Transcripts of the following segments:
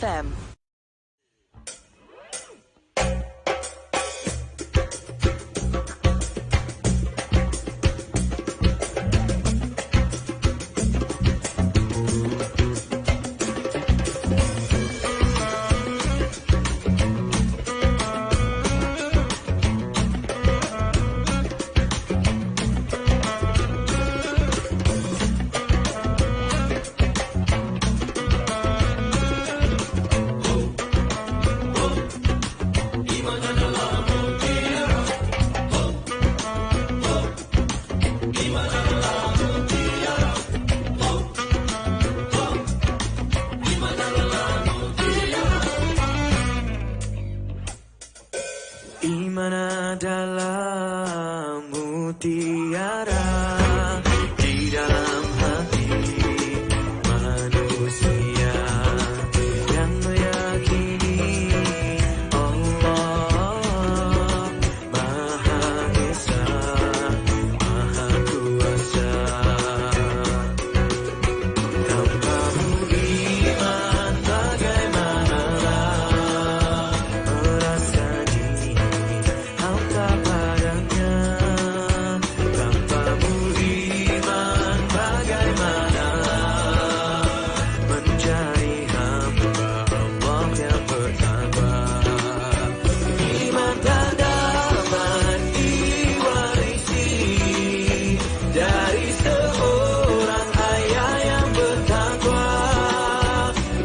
FM. Iman adalah mutiara di dalam hati manusia yang meyakini Allah Maha Esa, Maha Kuasa. Tanpamu iman bagaimanalah merasani hamba padanya. Tanpamu iman bagaimanalah menjadi hamba Allah yang bertakwa. Iman tak dapat diwarisi dari seorang ayah yang bertakwa.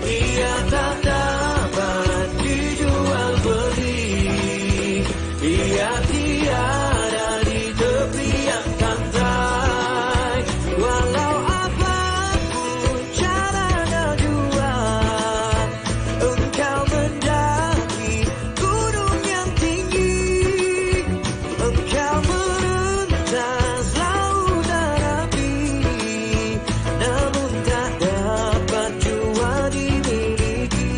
Ia tak dapat dijual beli. Ia tiada di tepian pantai. Walau apapun caranya jua engkau mendaki gunung yang tinggi. Engkau merentas lautan api, namun tak dapat jua dimiliki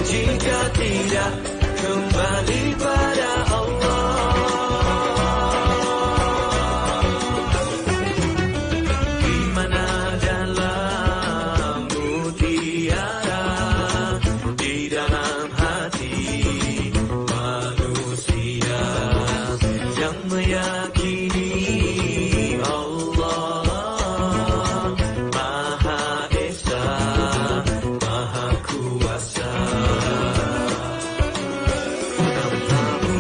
jika tidak kembali pada Allah. Iman adalah mutiara di dalam hati manusia yang meyakini Allah Maha Esa, Maha Kuasa. Tanpamu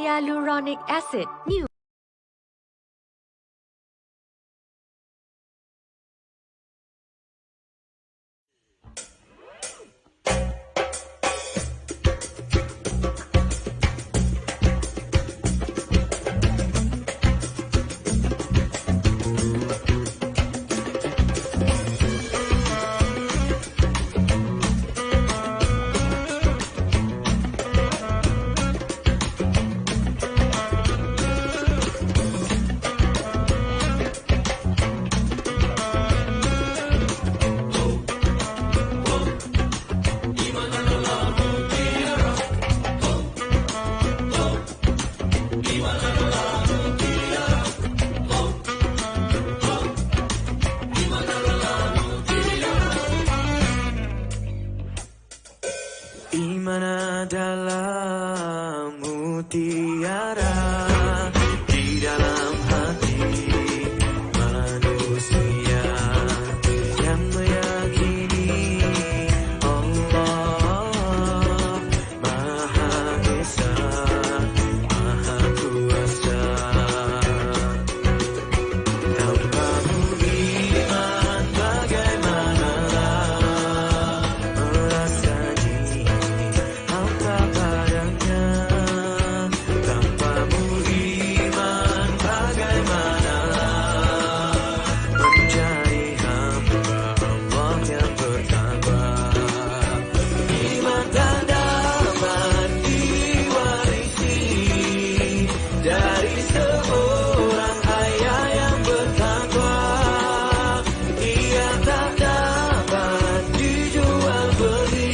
hyaluronic acid, new. Iman adalah mutiara di dalam hati manusia yang meyakini Allah Maha Esa, Maha Kuasa. Tanpamu iman bagaimanalah merasani hampa padanya. Tanpamu iman bagaimanalah menjadi hamba Allah yang bertakwa. Iman tak dapat diwarisi dari seorang ayah yang bertakwa. Ia tak dapat dijual beli.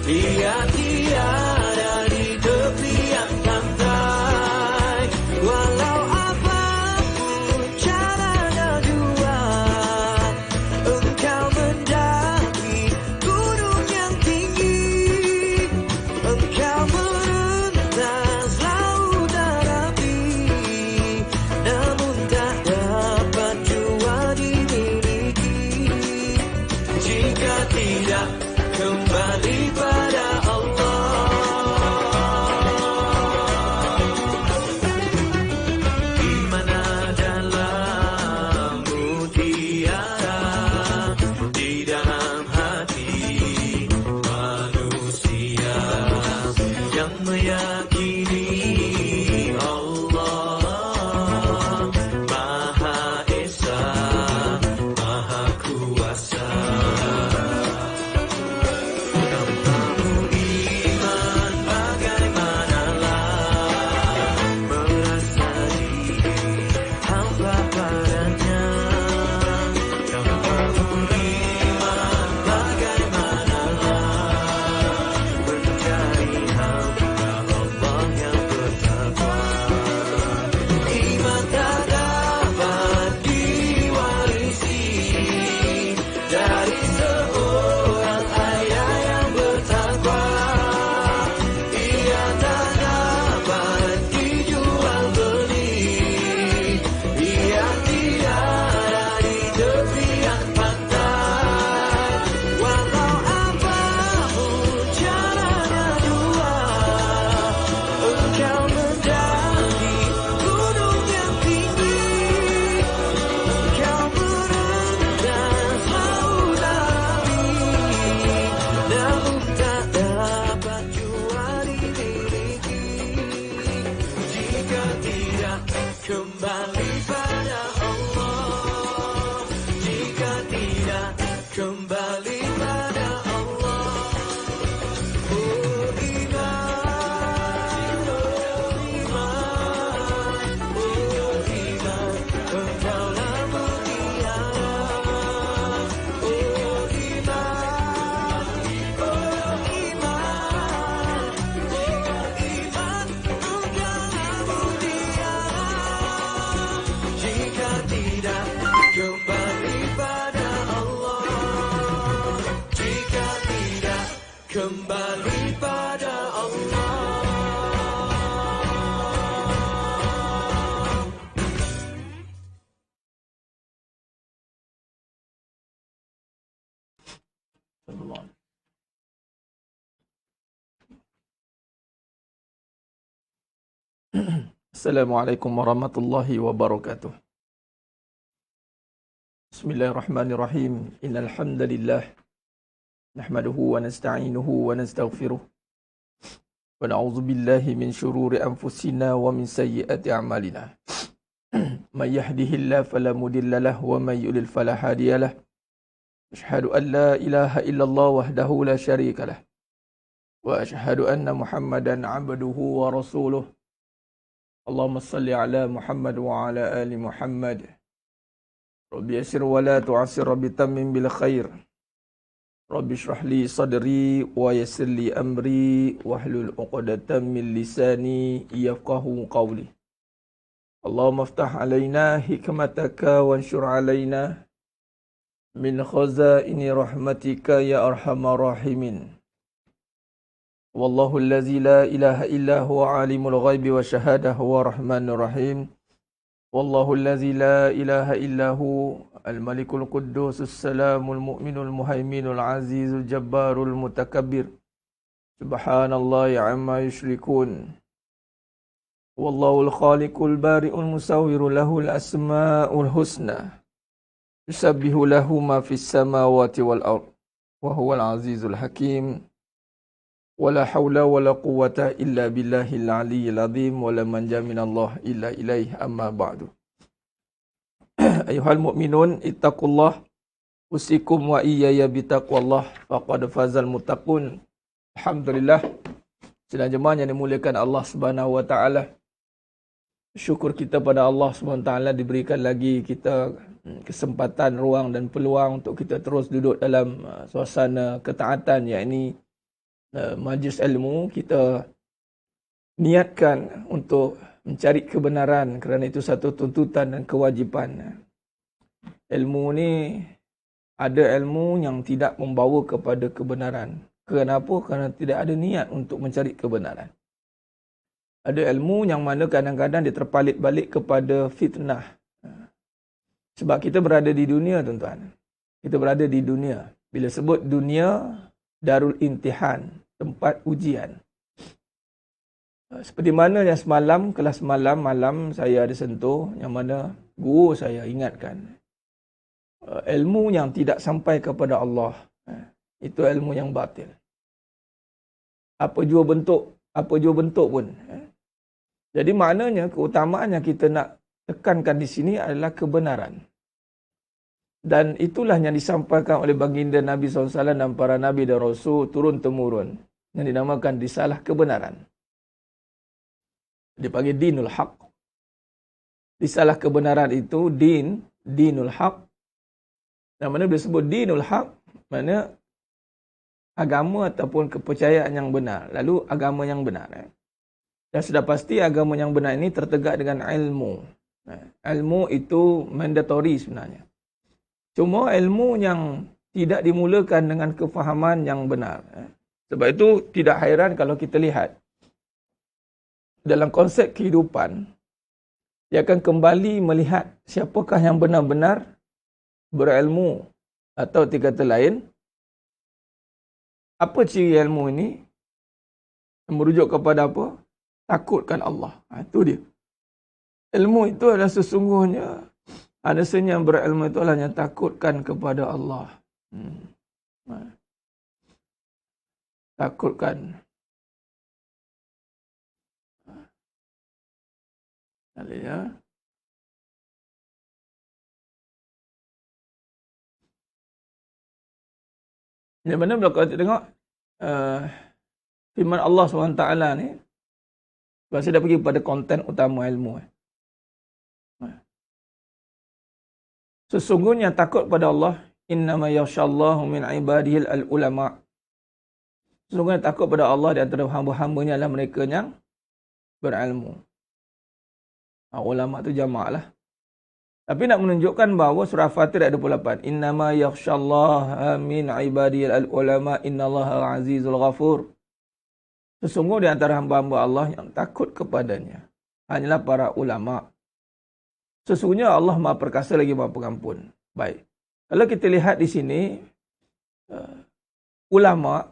Ia tiada di tepian pantai. Walau apapun caranya jua, engkau mendaki gunung yang tinggi. Engkau merentas lautan api, namun tak dapat jua dimiliki jika tidak kembali pada Allah. Iman adalah mutiara di dalam hati manusia yang meyakini Allah Maha Esa, Maha Kuasa. Tanpamu iman bagaimanalah merasani hampa padanya. Tanpamu iman bagaimanalah menjadi hamba Allah yang bertakwa. Assalamualaikum warahmatullahi wabarakatuh. Bismillahirrahmanirrahim. Innal hamdalillah nahmaduhu wa nasta'inuhu wa nastaghfiruh. Wa na'udzu billahi min shururi anfusina wa min sayyiati a'malina. May yahdihillahu fala mudilla lahu wa may yudlil fala hadiya lahu. Asyhadu an la ilaha illallah wahdahu la syarika lah. Wa asyhadu anna Muhammadan 'abduhu wa rasuluh. Allahumma salli ala Muhammad wa ala ali Muhammad. Rabbi yassir wa la tu'assir, Rabbi tamim bil khair. Rabbi shrah li sadri wa yassir li amri wahlul 'uqdatam min lisani yafqahu qawli. Allahumma iftah alaina hikmataka wanshur alaina min khazaini rahmatika ya arhamar rahimin. Wallahu allazi la ilaha illa huwa alimul ghaibi wa syahadah huwa rahmanur rahim. Wallahu allazi la ilaha illa hu al-malikul quddusus salamul mu'minul muhaiminul azizul jabbarul mutakabbir. Subhanallahi amma yushrikun. Wallahu al-khaliqul bari'ul musawwiru lahul asma'ul husna. Yusabbihu lahu ma fis samawati wal ard. Wa huwal azizul hakim. Wala hawla wala quwwata illa billahil aliyyil azim wala manja minallah illa ilaih amma ba'du. Ayuhal mu'minun ittaqullah usikum wa iyaya bitaqwallah faqad fazal muttaqun. Alhamdulillah, sidang jemaah yang dimuliakan Allah Subhanahu wa taala. Syukur kita pada Allah Subhanahu wa taala diberikan lagi kita kesempatan, ruang dan peluang untuk kita terus duduk dalam suasana ketaatan, yakni majlis ilmu. Kita niatkan untuk mencari kebenaran kerana itu satu tuntutan dan kewajipan. Ilmu ni ada ilmu yang tidak membawa kepada kebenaran. Kenapa? Kerana tidak ada niat untuk mencari kebenaran. Ada ilmu yang mana kadang-kadang dia terpalit balik kepada fitnah. Sebab kita berada di dunia, tuan-tuan. Kita berada di dunia. Bila sebut dunia, darul imtihan, tempat ujian. Seperti mana yang semalam, kelas malam saya ada sentuh, yang mana guru saya ingatkan, ilmu yang tidak sampai kepada Allah, itu ilmu yang batil. Apa jua bentuk pun. Jadi maknanya keutamaan yang kita nak tekankan di sini adalah kebenaran. Dan itulah yang disampaikan oleh baginda Nabi SAW dan para Nabi dan Rasul turun-temurun, yang dinamakan risalah kebenaran. Dipanggil dinul haq. Risalah kebenaran itu dinul haq. Dan mana bila sebut dinul haq, mana agama ataupun kepercayaan yang benar. Lalu agama yang benar. Dan sudah pasti agama yang benar ini tertegak dengan ilmu. Ilmu itu mandatory sebenarnya. Cuma ilmu yang tidak dimulakan dengan kefahaman yang benar. Sebab itu tidak hairan kalau kita lihat dalam konsep kehidupan, dia akan kembali melihat siapakah yang benar-benar berilmu. Atau dikata lain, apa ciri ilmu ini? Merujuk kepada apa? Takutkan Allah. Itu dia. Ilmu itu adalah sesungguhnya, adanya yang berilmu itu adalah yang takutkan kepada Allah. Takutkan. Ya. Yang mana bila kita tengok firman Allah SWT ni, sebab saya dah pergi pada konten utama ilmu. Sesungguhnya takut pada Allah, innama yakhshallahu min ibadihil al-ulama. Sesungguhnya takut pada Allah di antara hamba-hambanya adalah mereka yang berilmu. Ulama tu jamak lah. Tapi nak menunjukkan bahawa surah Fatir ayat 28, innama yakhshallaha min ibadihil al-ulama innallaha azizul ghafur. Sesungguhnya di antara hamba-hamba Allah yang takut kepadanya hanyalah para ulama. Sesungguhnya Allah Maha Perkasa lagi Maha Pengampun. Baik. Kalau kita lihat di sini, ulama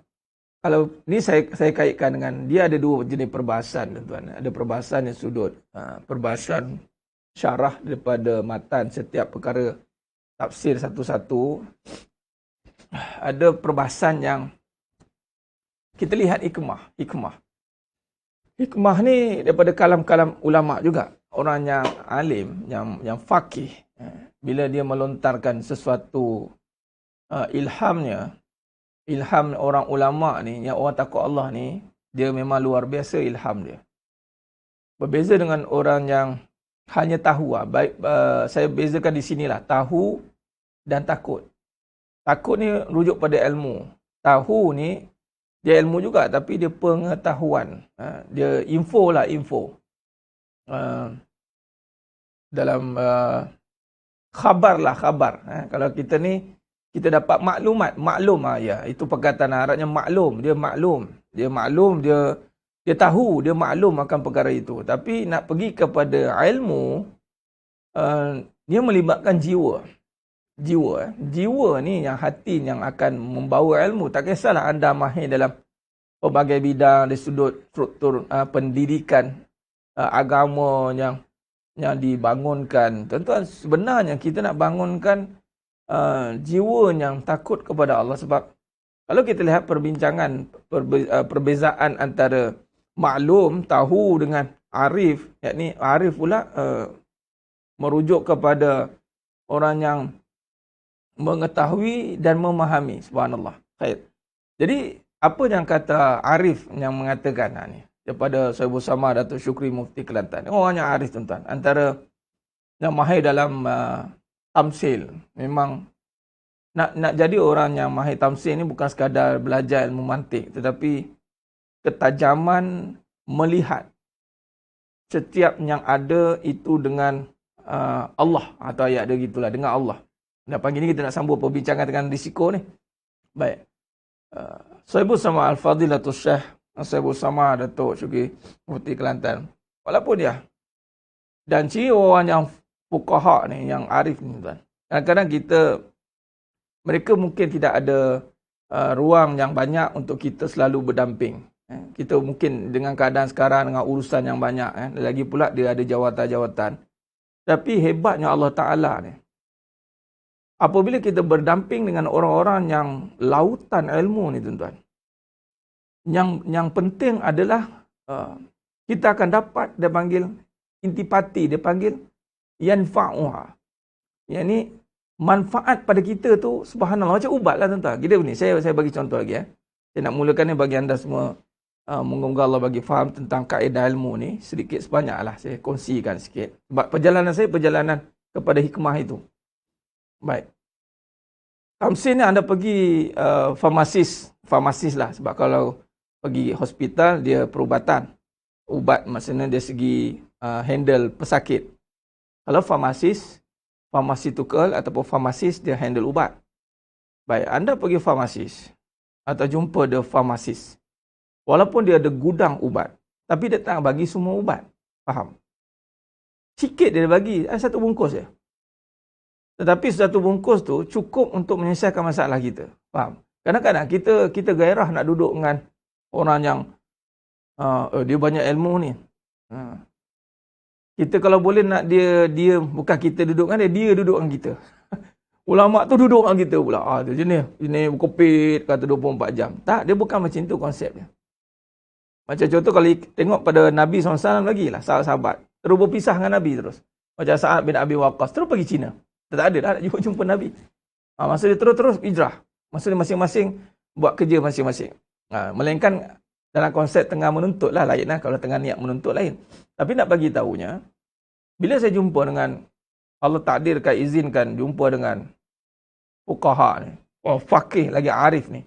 kalau ni saya kaitkan dengan dia ada dua jenis perbahasan tuan-tuan. Ada perbahasan yang sudut perbahasan syarah daripada matan setiap perkara tafsir satu-satu. Ada perbahasan yang kita lihat hikmah. Hikmah ni daripada kalam-kalam ulama juga. Orang yang alim, yang faqih, bila dia melontarkan sesuatu ilham orang ulama ni, yang orang takut Allah ni, dia memang luar biasa ilham dia. Berbeza dengan orang yang hanya tahu. Saya bezakan di sinilah, tahu dan takut. Takut ni rujuk pada ilmu. Tahu ni, dia ilmu juga, tapi dia pengetahuan. Dia info. Dalam khabar. Kalau kita ni, kita dapat maklum. Ya, itu perkataan Arabnya maklum. Dia tahu, dia maklum akan perkara itu. Tapi nak pergi kepada ilmu, dia melibatkan jiwa. Jiwa ni yang hati yang akan membawa ilmu. Tak kisahlah anda mahir dalam pelbagai bidang dari sudut struktur pendidikan agama yang dibangunkan. Tuan-tuan, sebenarnya kita nak bangunkan jiwa yang takut kepada Allah. Sebab kalau kita lihat perbezaan antara maklum, tahu dengan arif, yakni arif pula merujuk kepada orang yang mengetahui dan memahami. Subhanallah. Khair. Jadi apa yang kata arif yang mengatakan ni daripada Sahibu Sama Datuk Syukri Mufti Kelantan. Orang yang arif tuan-tuan. Antara yang mahir dalam tamsil. Memang nak jadi orang yang mahir tamsil ni bukan sekadar belajar ilmu mantik, tetapi ketajaman melihat setiap yang ada itu dengan Allah, atau ayat dia gitulah, dengan Allah. Dan pagi ni kita nak sambung perbincangan dengan risiko ni. Baik. Sahibu Sama Al-Fadilatul Syekh Sahibu Sama Datuk Syukri Mufti Kelantan. Walaupun dia dan ciri orang yang fuqaha ni, yang arif ni tuan. Kadang-kadang mereka mungkin tidak ada ruang yang banyak untuk kita selalu berdamping. Kita mungkin dengan keadaan sekarang, dengan urusan yang banyak, lagi pula dia ada jawatan-jawatan. Tapi hebatnya Allah Ta'ala ni, apabila kita berdamping dengan orang-orang yang lautan ilmu ni tuan-tuan, yang penting adalah kita akan dapat, dia panggil intipati, dia panggil yanfa'uha. Yang ni manfaat pada kita tu subhanallah macam ubat lah tuan-tuan. Kita ni saya bagi contoh lagi. Saya nak mulakan ni bagi anda semua, moga Allah bagi faham tentang kaedah ilmu ni sedikit sebanyak lah saya kongsikan sikit. Sebab perjalanan saya kepada hikmah itu. Baik. Tamsil ni anda pergi farmasis lah. Sebab kalau pergi hospital, dia perubatan. Ubat maksudnya dari segi handle pesakit. Kalau pharmaceutical ataupun farmasis, dia handle ubat. Baik, anda pergi farmasis atau jumpa dia farmasis. Walaupun dia ada gudang ubat, tapi dia tak bagi semua ubat. Faham? Sikit dia bagi, satu bungkus je. Tetapi satu bungkus tu cukup untuk menyelesaikan masalah kita. Faham? Kadang-kadang kita gairah nak duduk dengan orang yang dia banyak ilmu ni. Kita kalau boleh nak dia bukan kita duduk dengan dia duduk dengan kita. Ulama tu duduk dengan kita pula. Tu jenis berkopit kata 24 jam. Tak, dia bukan macam tu konsepnya. Macam contoh kalau tengok pada Nabi SAW lagi lah, sahabat-sahabat. Terus berpisah dengan Nabi terus. Macam Sa'ad bin Abi Waqqas, terus pergi Cina. Tak ada dah nak jumpa Nabi. Masa dia terus hijrah. Masa dia masing-masing buat kerja masing-masing. Melainkan dalam konsep tengah menuntut lah, lain lah. Kalau tengah niat menuntut lain. Tapi nak bagi tahunya, bila saya jumpa dengan Allah takdirkan, izinkan jumpa dengan fuqaha ni, faqih lagi arif ni.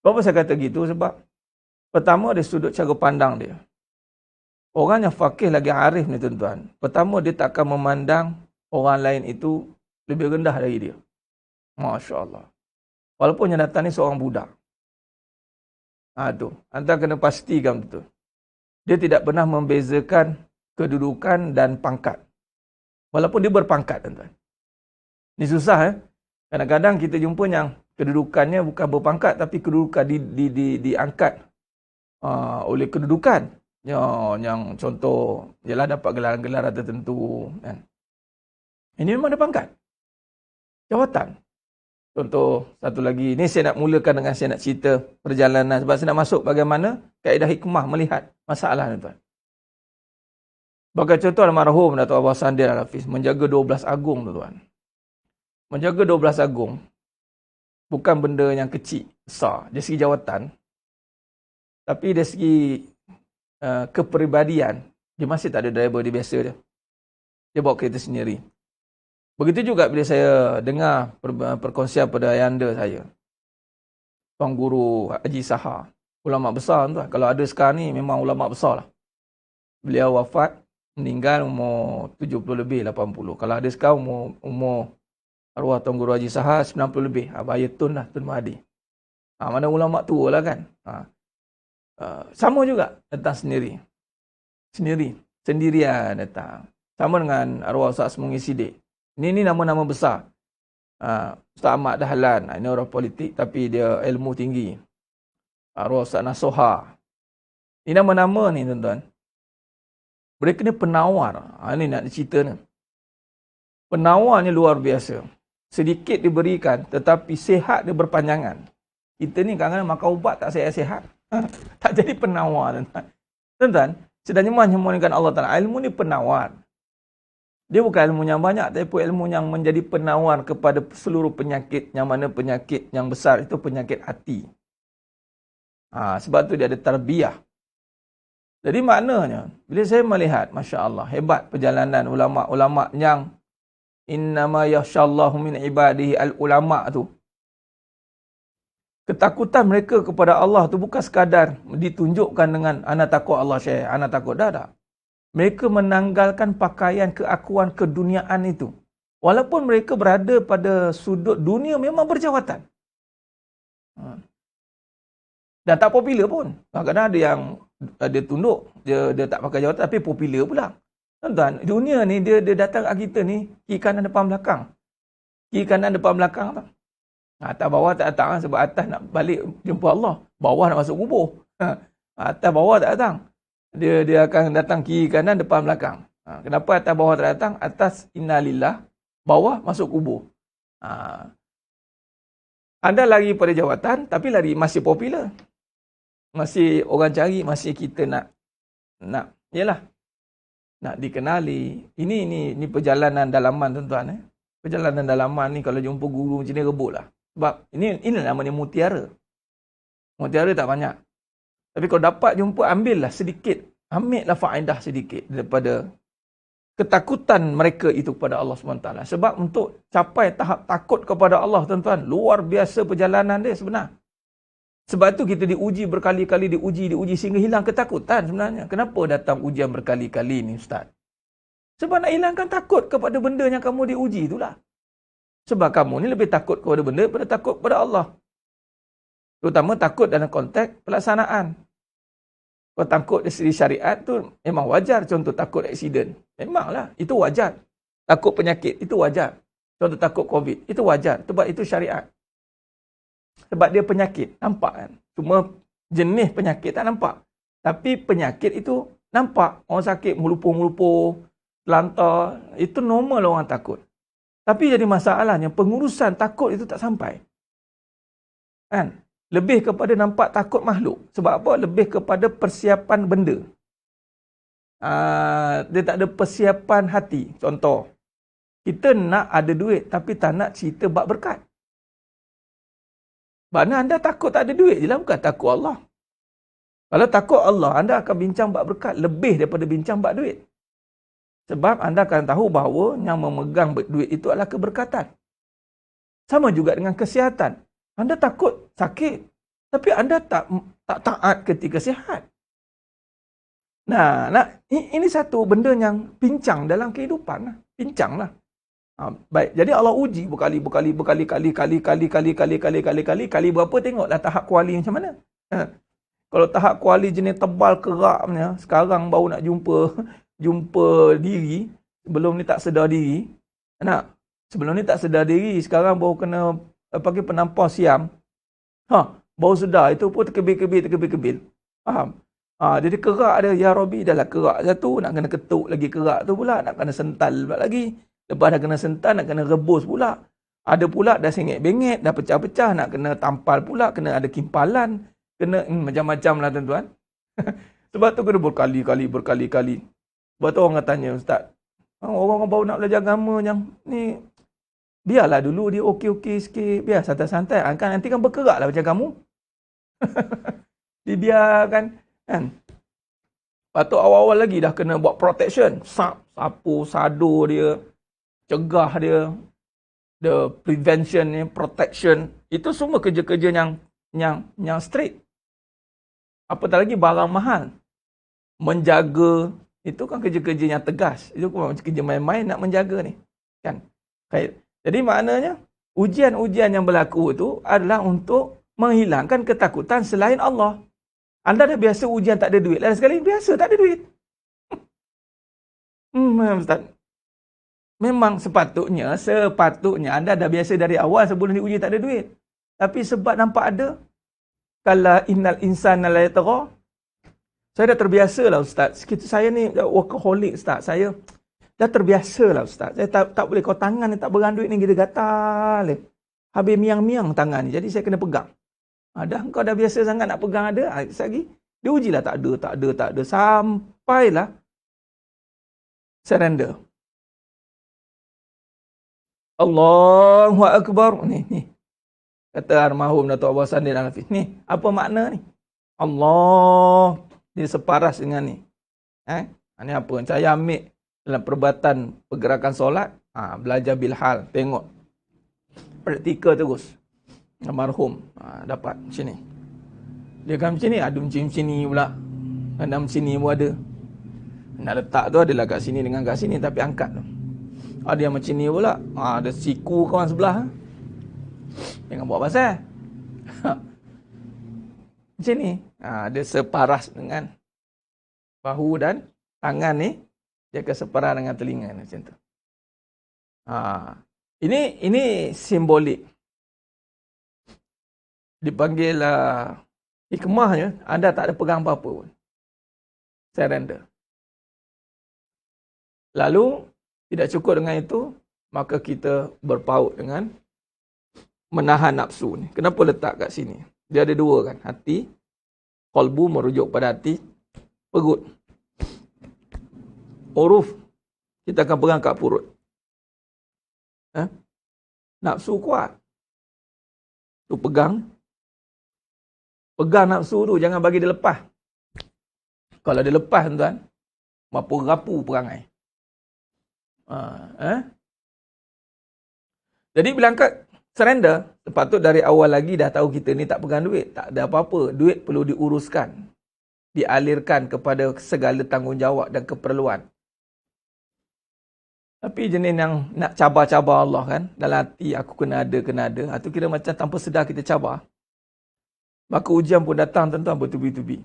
Kenapa saya kata gitu? Sebab pertama dari sudut cara pandang dia. Orang yang faqih lagi arif ni tuan-tuan, pertama dia tak akan memandang orang lain itu lebih rendah dari dia. Masya Allah. Walaupun yang datang ni seorang budak. Tu, anda kena pastikan betul. Dia tidak pernah membezakan kedudukan dan pangkat. Walaupun dia berpangkat tuan-tuan. Ni susah Kadang-kadang kita jumpa yang Kedudukannya bukan berpangkat, tapi kedudukan diangkat oleh kedudukan. Yang contoh, ialah dapat gelaran-gelaran tertentu. Kan? Ini memang ada pangkat. Jawatan. Contoh, satu lagi. Ini saya nak mulakan dengan saya nak cerita perjalanan. Sebab saya nak masuk bagaimana kaedah hikmah melihat masalah ni, tuan. Bagi contoh, almarhum Datuk Abah Sandir Al-Hafiz menjaga 12 agung tu, tuan. Menjaga 12 agung bukan benda yang kecil, besar. Dari segi jawatan. Tapi dari segi kepribadian, dia masih tak ada driver, dia biasa je. Dia bawa kereta sendiri. Begitu juga bila saya dengar perkongsian pada ayahanda saya. Tuan Guru Haji Saha. Ulama besar tuan. Kalau ada sekarang ni memang ulama besar lah. Beliau wafat, meninggal umur 70 lebih, 80. Kalau ada sekarang umur arwah Tuan Guru Haji Saha 90 lebih. Bahaya Tun lah, Tun Mahathir. Mana ulama tua lah kan. Sama juga datang sendiri. Sendirian datang. Sama dengan arwah Ustaz Semungi Sidik. Ini nama-nama besar. Ustaz Ahmad Dahlan. Ini orang politik tapi dia ilmu tinggi. Arwah Ustaz Nasoha. Ini nama-nama ni tuan-tuan. Mereka ni penawar. Ini nak cerita ni. Penawarnya luar biasa. Sedikit diberikan tetapi sihat dia berpanjangan. Kita ni kadang-kadang makan ubat tak sihat. Tak jadi penawar tuan-tuan. Tuan-tuan, sedang menyembahkan Allah Ta'ala. Ilmu ni penawar. Dia bukan ilmu yang banyak, tapi ilmu yang menjadi penawar kepada seluruh penyakit, yang mana penyakit yang besar itu penyakit hati. Sebab tu dia ada tarbiyah. Jadi maknanya, bila saya melihat, Masya Allah, hebat perjalanan ulama'-ulama' yang innama yakhshallahu min ibadihi al-ulama' tu. Ketakutan mereka kepada Allah tu bukan sekadar ditunjukkan dengan anak takut Allah syekh, anak takut dah. Mereka menanggalkan pakaian keakuan keduniaan itu. Walaupun mereka berada pada sudut dunia memang berjawatan. Dan tak popular pun. Kadang-kadang ada yang dia tunduk, dia tak pakai jawatan tapi popular pula. Tuan-tuan, dunia ni dia datang kat kita ni kiri kanan depan belakang. Kiri kanan depan belakang tak. Atas bawah tak datang sebab atas nak balik jumpa Allah. Bawah nak masuk kubur. Atas bawah tak datang. Dia akan datang kiri kanan depan belakang. Kenapa atas bawah tak datang? Atas innalillah, bawah masuk kubur. Anda lari pada jawatan tapi lari masih popular. Masih orang cari, masih kita nak yalah. Nak dikenali. Ini perjalanan dalaman tuan-tuan. Perjalanan dalaman ni kalau jumpa guru macam ni rebutlah. Sebab ini namanya mutiara. Mutiara tak banyak. Tapi kalau dapat jumpa, ambillah sedikit. Ambillah faedah sedikit daripada ketakutan mereka itu kepada Allah SWT. Sebab untuk capai tahap takut kepada Allah, tuan-tuan, luar biasa perjalanan dia sebenar. Sebab itu kita diuji berkali-kali, diuji sehingga hilang ketakutan sebenarnya. Kenapa datang ujian berkali-kali ni, Ustaz? Sebab nak hilangkan takut kepada benda yang kamu diuji itulah. Sebab kamu ni lebih takut kepada benda daripada takut kepada Allah. Terutama takut dalam konteks pelaksanaan. Kalau takut dari segi syariat tu memang wajar. Contoh takut aksiden. Memanglah, itu wajar. Takut penyakit, itu wajar. Contoh takut COVID, itu wajar. Sebab itu syariat. Sebab dia penyakit, nampak kan? Cuma jenis penyakit tak nampak. Tapi penyakit itu nampak. Orang sakit melupuh-melupuh, lantar. Itu normal orang takut. Tapi jadi masalahnya, pengurusan takut itu tak sampai. Kan? Lebih kepada nampak takut makhluk. Sebab apa? Lebih kepada persiapan benda. Dia tak ada persiapan hati. Contoh, kita nak ada duit tapi tak nak cerita bab berkat. Mana anda takut tak ada duit je lah, bukan takut Allah. Kalau takut Allah, anda akan bincang bab berkat lebih daripada bincang bab duit. Sebab anda akan tahu bahawa yang memegang duit itu adalah keberkatan. Sama juga dengan kesihatan. Anda takut sakit, tapi anda tak taat ketika sihat. Nah, ini satu benda yang pincang dalam kehidupan. Pincanglah. Baik, jadi Allah uji berkali berapa, tengoklah tahap kuali macam mana. Kalau tahap kuali jenis tebal keraknya, sekarang baru nak jumpa diri, sebelum ni tak sedar diri. Sebelum ni tak sedar diri, sekarang baru kena panggil penampar siam. Baru sedar itu pun terkebil-kebil. Faham? Jadi kerak dia, ya Rabbi, dah lah kerak satu, nak kena ketuk lagi kerak tu pula, nak kena sental pula lagi. Lepas dah kena sental, nak kena rebus pula. Ada pula dah sengit-bengit, dah pecah-pecah, nak kena tampal pula, kena ada kimpalan, kena macam-macam lah tuan-tuan. Sebab tu kena berkali-kali. Sebab tu orang tanya, Ustaz, orang baru nak belajar agama yang ni, biarlah dulu dia okey-okey sikit, biar santai-santai. Kan nanti kan berkerak lah macam kamu. Dibiarkan. Kan? Patut awal-awal lagi dah kena buat protection. Sapu, sado dia, cegah dia, the prevention ni, protection. Itu semua kerja-kerja yang strict. Apatah lagi barang mahal. Menjaga, itu kan kerja-kerja yang tegas. Itu bukan kerja main-main nak menjaga ni. Kan? Jadi maknanya, ujian-ujian yang berlaku itu adalah untuk menghilangkan ketakutan selain Allah. Anda dah biasa ujian tak ada duit. Lain sekali biasa tak ada duit. Ustaz. Memang sepatutnya anda dah biasa dari awal sebelum diuji tak ada duit. Tapi sebab nampak ada, kala innal insana la yatgha. Saya dah terbiasa lah Ustaz. Saya ni workaholic Ustaz. Saya dah terbiasa lah Ustaz. Saya tak boleh, kau tangan ni tak berang duit ni kita gatal. Habis miang-miang tangan ni. Jadi saya kena pegang. Kau dah biasa sangat nak pegang ada. Lagi dia ujilah tak ada. Sampailah surrender. Allahu Akbar. Ni. Kata almarhum Datuk Abbas Sandin Al-Hafiz. Ni, apa makna ni? Allah. Dia separas dengan ni. Ni apa? Saya ambil dalam perubatan pergerakan solat. Belajar bilhal. Tengok. Praktikal terus. Almarhum dapat macam ni. Dia kan macam ni, ada macam ni pula. Ada macam ni pun ada. Nak letak tu adalah kat sini dengan kat sini, tapi angkat tu. Ada yang macam ni pula. Ada siku kawan sebelah. Jangan buat pasal. Macam ni. Dia separas dengan bahu dan tangan ni. Dia akan separas dengan telinga macam tu. Ini simbolik. Dipanggil hikmahnya, anda tak ada pegang apa-apa pun. Surrender. Lalu, tidak cukup dengan itu, maka kita berpaut dengan menahan nafsu ni. Kenapa letak kat sini? Dia ada dua kan, hati, qalbu merujuk pada hati, perut. Uruf, kita akan pegang kat perut. Nafsu kuat. Tu pegang nafsu tu, jangan bagi dia lepas. Kalau dia lepas tuan, berapa rapu perangai. Jadi bila angkat surrender, sepatut dari awal lagi dah tahu kita ni tak pegang duit. Tak ada apa-apa. Duit perlu diuruskan. Dialirkan kepada segala tanggungjawab dan keperluan. Tapi jenis yang nak cabar-cabar Allah kan, dalam hati aku kena ada. Itu kira macam tanpa sedar kita cabar. Maka ujian pun datang tuan-tuan bertubi-tubi.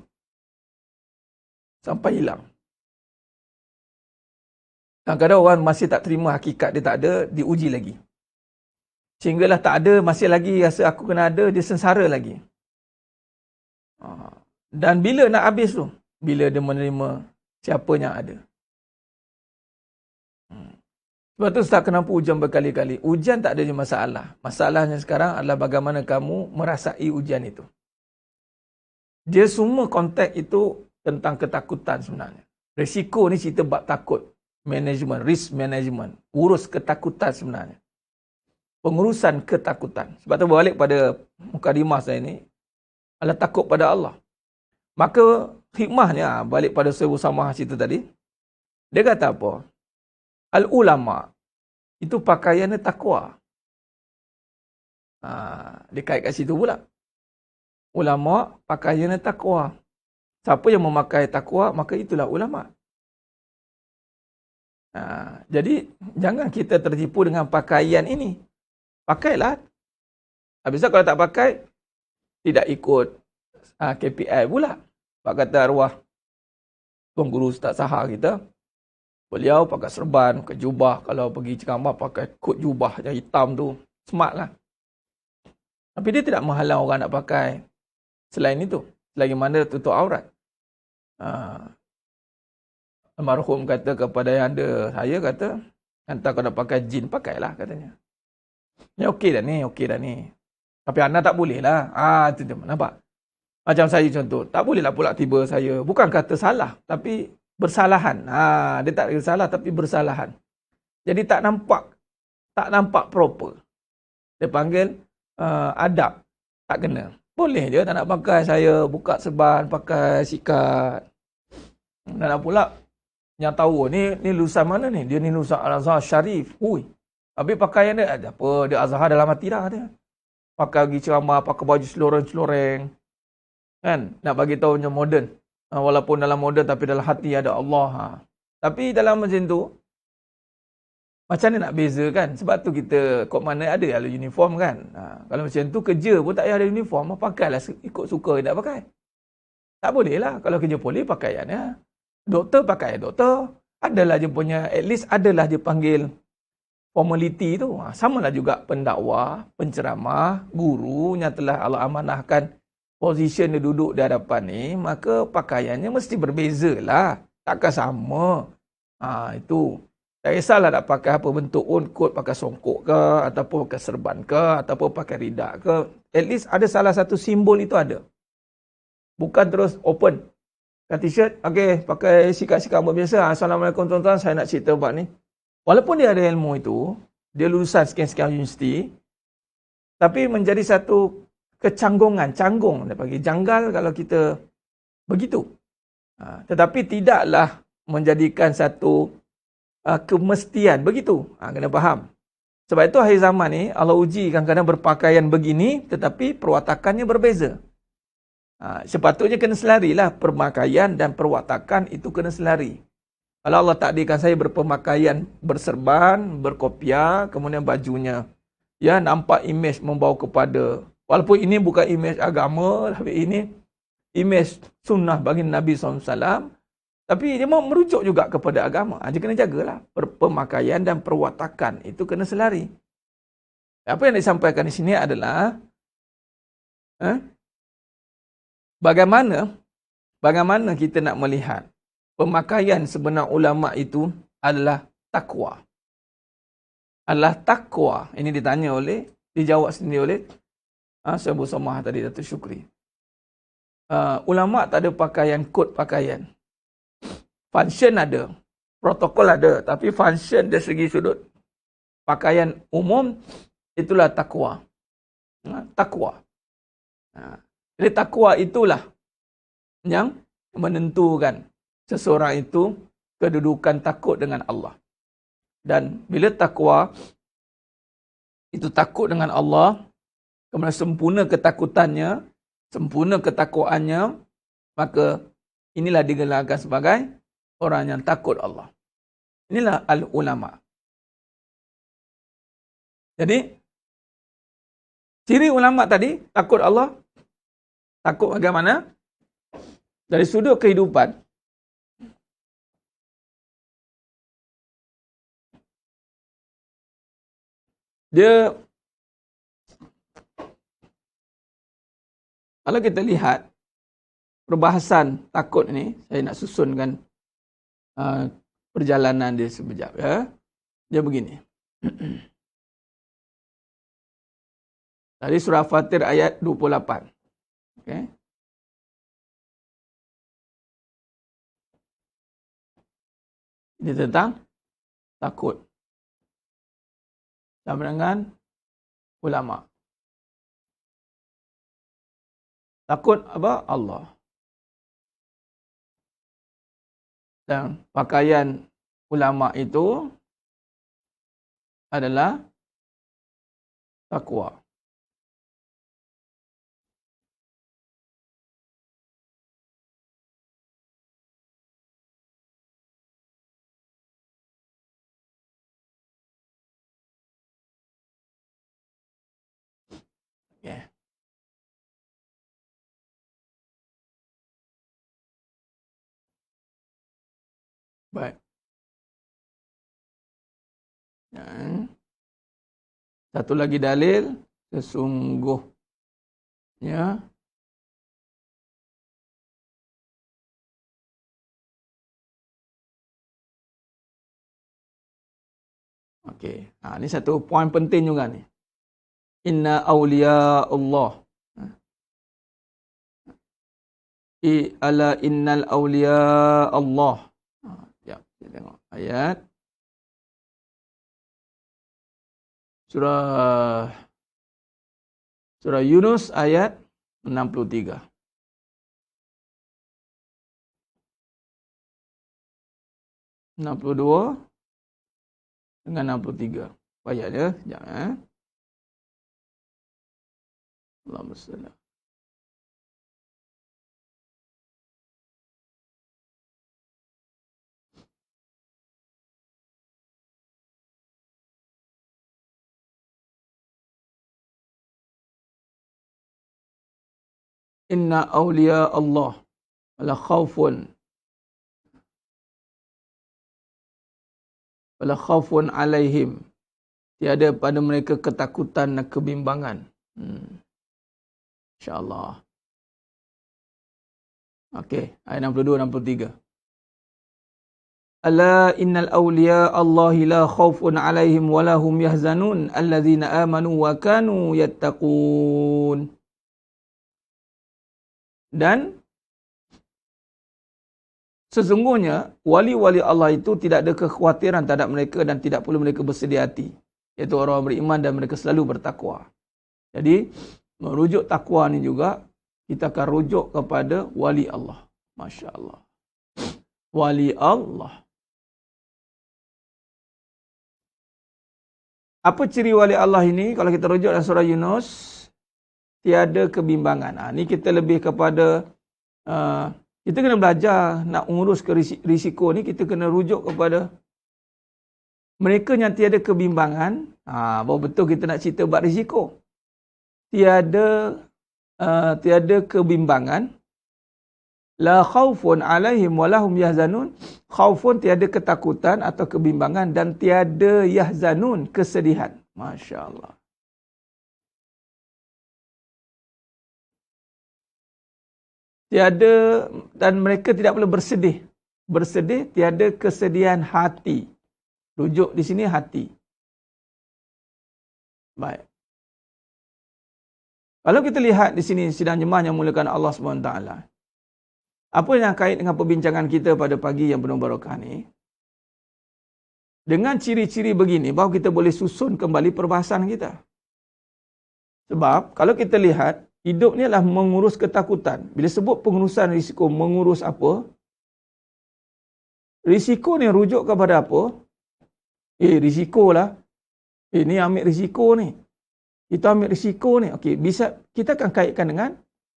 Sampai hilang. Kadang-kadang orang masih tak terima hakikat dia tak ada, diuji lagi. Sehinggalah tak ada, masih lagi rasa aku kena ada, dia sengsara lagi. Dan bila nak habis tu? Bila dia menerima siapa yang ada. Sebab tu Ustaz kenapa ujian berkali-kali? Ujian tak ada je masalah. Masalahnya sekarang adalah bagaimana kamu merasai ujian itu. Dia semua konteks itu tentang ketakutan sebenarnya. Risiko ni cerita bab takut. Management, risk management. Urus ketakutan sebenarnya. Pengurusan ketakutan. Sebab tu balik pada mukadimah saya ni, adalah takut pada Allah. Maka hikmahnya, balik pada Syekh Usamah cerita tadi, dia kata apa? Al-ulama, itu pakaiannya takwa. Dia kait kat situ pula. Ulama, pakaiannya takwa. Siapa yang memakai takwa, maka itulah ulama. Jadi, jangan kita tertipu dengan pakaian ini. Pakailah. Habis kalau tak pakai, tidak ikut KPI pula. Pak kata arwah Tuan Guru Ustaz Sahar kita, beliau pakai serban, pakai jubah. Kalau pergi ceramah pakai kot jubah yang hitam tu. Smart lah. Tapi dia tidak menghalang orang nak pakai selain itu. Selagi mana tutup aurat. Almarhum kata kepada yang ada, saya kata, hantar kau nak pakai jin, pakailah katanya. Ni okey dah ni, okey dah ni. Tapi anda tak boleh lah. Itu dia, nampak? Macam saya contoh, tak boleh lah pula tiba saya. Bukan kata salah, tapi bersalahan. Dia tak kata salah, tapi bersalahan. Jadi tak nampak proper. Dia panggil adab. Tak kena. Boleh je tak nak pakai saya buka serban, pakai sikat. Dan nak pula yang tahu ni lulusan mana ni? Dia ni lulusan Al-Azhar Syarif. Ui. Habis pakaian dia ada apa? Dia Azhar dalam hati dah dia. Pakai pergi ceramah, pakai baju seloreng-seloreng. Kan? Nak bagi tahu macam moden. Walaupun dalam moden tapi dalam hati ada Allah. Tapi dalam macam tu, macam mana nak beza kan? Sebab tu kita kod mana ada uniform kan? Kalau macam tu kerja pun tak payah ada uniform. Pakailah ikut suka tak pakai. Tak boleh lah. Kalau kerja polis pakaiannya. Doktor pakai doktor. Adalah dia punya, at least adalah dia panggil formality tu. Sama lah juga pendakwah, penceramah, guru yang telah Allah amanahkan position dia duduk di hadapan ni, maka pakaiannya mesti berbeza lah. Takkan sama. Itu. Tak kisahlah nak pakai apa bentuk pun, kot pakai songkok ke, ataupun pakai serban ke, ataupun pakai ridak ke. At least ada salah satu simbol itu ada. Bukan terus open. Kan t-shirt, okey, pakai sikat-sikat biasa. Assalamualaikum tuan-tuan, saya nak cerita buat ni. Walaupun dia ada ilmu itu, dia lulusan sekian-sekian universiti, tapi menjadi satu kecanggungan, canggung, dia panggil janggal kalau kita begitu. Tetapi tidaklah menjadikan satu kemestian, begitu. Kena faham. Sebab itu akhir zaman ni, Allah uji kadang-kadang berpakaian begini, tetapi perwatakannya berbeza. Sepatutnya kena selarilah permakaian dan perwatakan itu kena selari. Kalau Allah takdirkan saya berpemakaian berserban, berkopiah, kemudian bajunya nampak imej membawa kepada, walaupun ini bukan imej agama, tapi ini imej sunnah bagi Nabi SAW, tapi dia mau merujuk juga kepada agama. Dia kena jagalah pemakaian dan perwatakan itu kena selari. Apa yang disampaikan di sini adalah bagaimana kita nak melihat pemakaian sebenar ulama itu adalah takwa. Adalah takwa. Ini dijawab sendiri oleh Syekh Somah tadi, Datuk Syukri. Ulama tak ada pakaian, kod pakaian. Function ada, protokol ada, tapi function dari segi sudut pakaian umum itulah takwa. Takwa. Jadi takwa itulah yang menentukan seseorang itu kedudukan takut dengan Allah. Dan bila takwa itu takut dengan Allah, kemudian sempurna ketakutannya, sempurna ketakwaannya, maka inilah digelarkan sebagai orang yang takut Allah. Inilah al-ulama. Jadi, ciri ulama tadi, takut Allah. Takut bagaimana? Dari sudut kehidupan. Dia, kalau kita lihat perbahasan takut ini, saya nak susunkan perjalanan dia sekejap ya. Dia begini. Dari surah Fatir ayat 28. Okey. Ini tentang takut. Sama dengan ulama. Takut apa? Allah. Dan pakaian ulama itu adalah takwa. Okay. Baik. Dan satu lagi dalil, sesungguh Ya. Okey. Ini satu poin penting juga ni. Inna awliya Allah. Ala innal awliya Allah. Sekejap, kita tengok ayat. Surah Yunus ayat 63. 62 dengan 63. Ayat dia, sekejap Allahumma salli. Inna awliya Allah la khawfun alaihim. Tiada pada mereka ketakutan dan kebimbangan. InsyaAllah. Okey, ayat 62-63. Ala innal awliya Allahi la khawfun alaihim wa lahum yahzanun alladzina amanu wa kanu yattaqun. Dan sesungguhnya wali-wali Allah itu tidak ada kekhawatiran terhadap mereka dan tidak perlu mereka bersedia hati. Iaitu orang beriman dan mereka selalu bertakwa. Jadi, merujuk takwa ni juga, kita akan rujuk kepada wali Allah. Masya Allah. Wali Allah. Apa ciri wali Allah ini? Kalau kita rujuk dalam surah Yunus, tiada kebimbangan. Ni kita lebih kepada, kita kena belajar nak urus ke risiko ni, kita kena rujuk kepada mereka yang tiada kebimbangan. Baru betul kita nak cerita bab risiko. Tiada kebimbangan. La khawfun alaihim wa lahum yahzanun. Khawfun tiada ketakutan atau kebimbangan dan tiada yahzanun kesedihan. Masya Allah. Tiada, dan mereka tidak perlu bersedih. Bersedih, tiada kesedihan hati. Rujuk di sini hati. Baik. Kalau kita lihat di sini sidang jemaah yang mulakan Allah SWT. Apa yang kait dengan perbincangan kita pada pagi yang penuh barakah ni? Dengan ciri-ciri begini, baru kita boleh susun kembali perbahasan kita. Sebab, kalau kita lihat, hidup ni adalah mengurus ketakutan. Bila sebut pengurusan risiko, mengurus apa? Risiko ni rujuk kepada apa? Risiko lah. Ni ambil risiko ni. Kita ambil risiko ni. Okey, bisa kita akan kaitkan dengan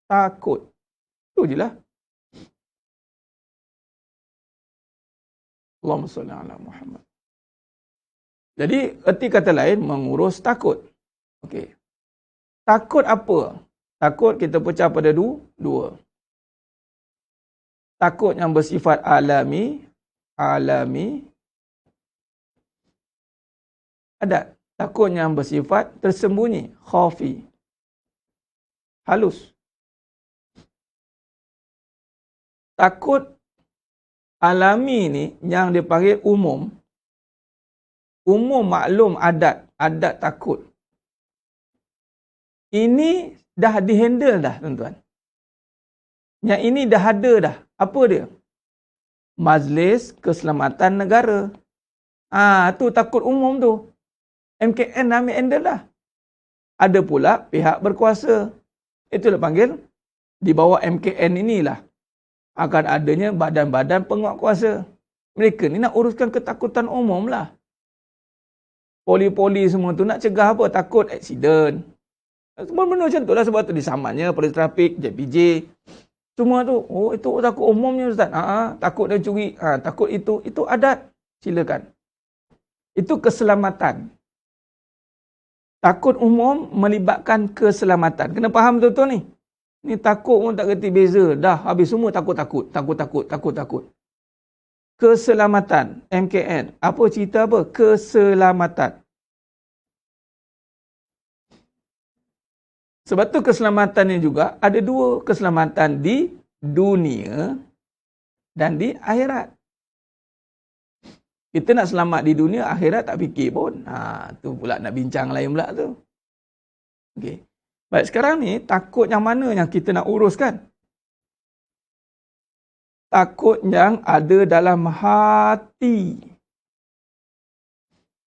takut. Itu je lah. Allahumma salli ala Muhammad. Jadi, erti kata lain, mengurus takut. Okey. Takut apa? Takut kita pecah pada dua. Takut yang bersifat alami. Ada. Takut yang bersifat tersembunyi. Khafi. Halus. Takut alami ni yang dipanggil umum. Umum maklum adat. Adat takut. Ini dah dihandle dah, tuan-tuan. Yang ini dah ada dah. Apa dia? Majlis Keselamatan Negara. Tu takut umum tu. MKN dah ambil handle dah. Ada pula pihak berkuasa. Itulah panggil, di bawah MKN inilah akan adanya badan-badan penguat kuasa. Mereka ni nak uruskan ketakutan umum lah. Poli-poli semua tu nak cegah apa? Takut aksiden. Semua benda macam tu lah, sebab tu disamannya polis trafik, JPJ. Semua tu, itu takut umumnya Ustaz. Takut dia curi. Takut itu adat. Silakan. Itu keselamatan. Takut umum melibatkan keselamatan. Kena faham betul-betul ni. Ni takut pun tak kerti beza. Dah habis semua takut-takut. Takut-takut. Keselamatan. MKN. Apa cerita apa? Keselamatan. Sebab tu keselamatan ni juga ada dua keselamatan di dunia dan di akhirat. Kita nak selamat di dunia, akhirat tak fikir pun. Tu pula nak bincang lain pula tu. Okey. Baik, sekarang ni takut yang mana yang kita nak uruskan? Takut yang ada dalam hati.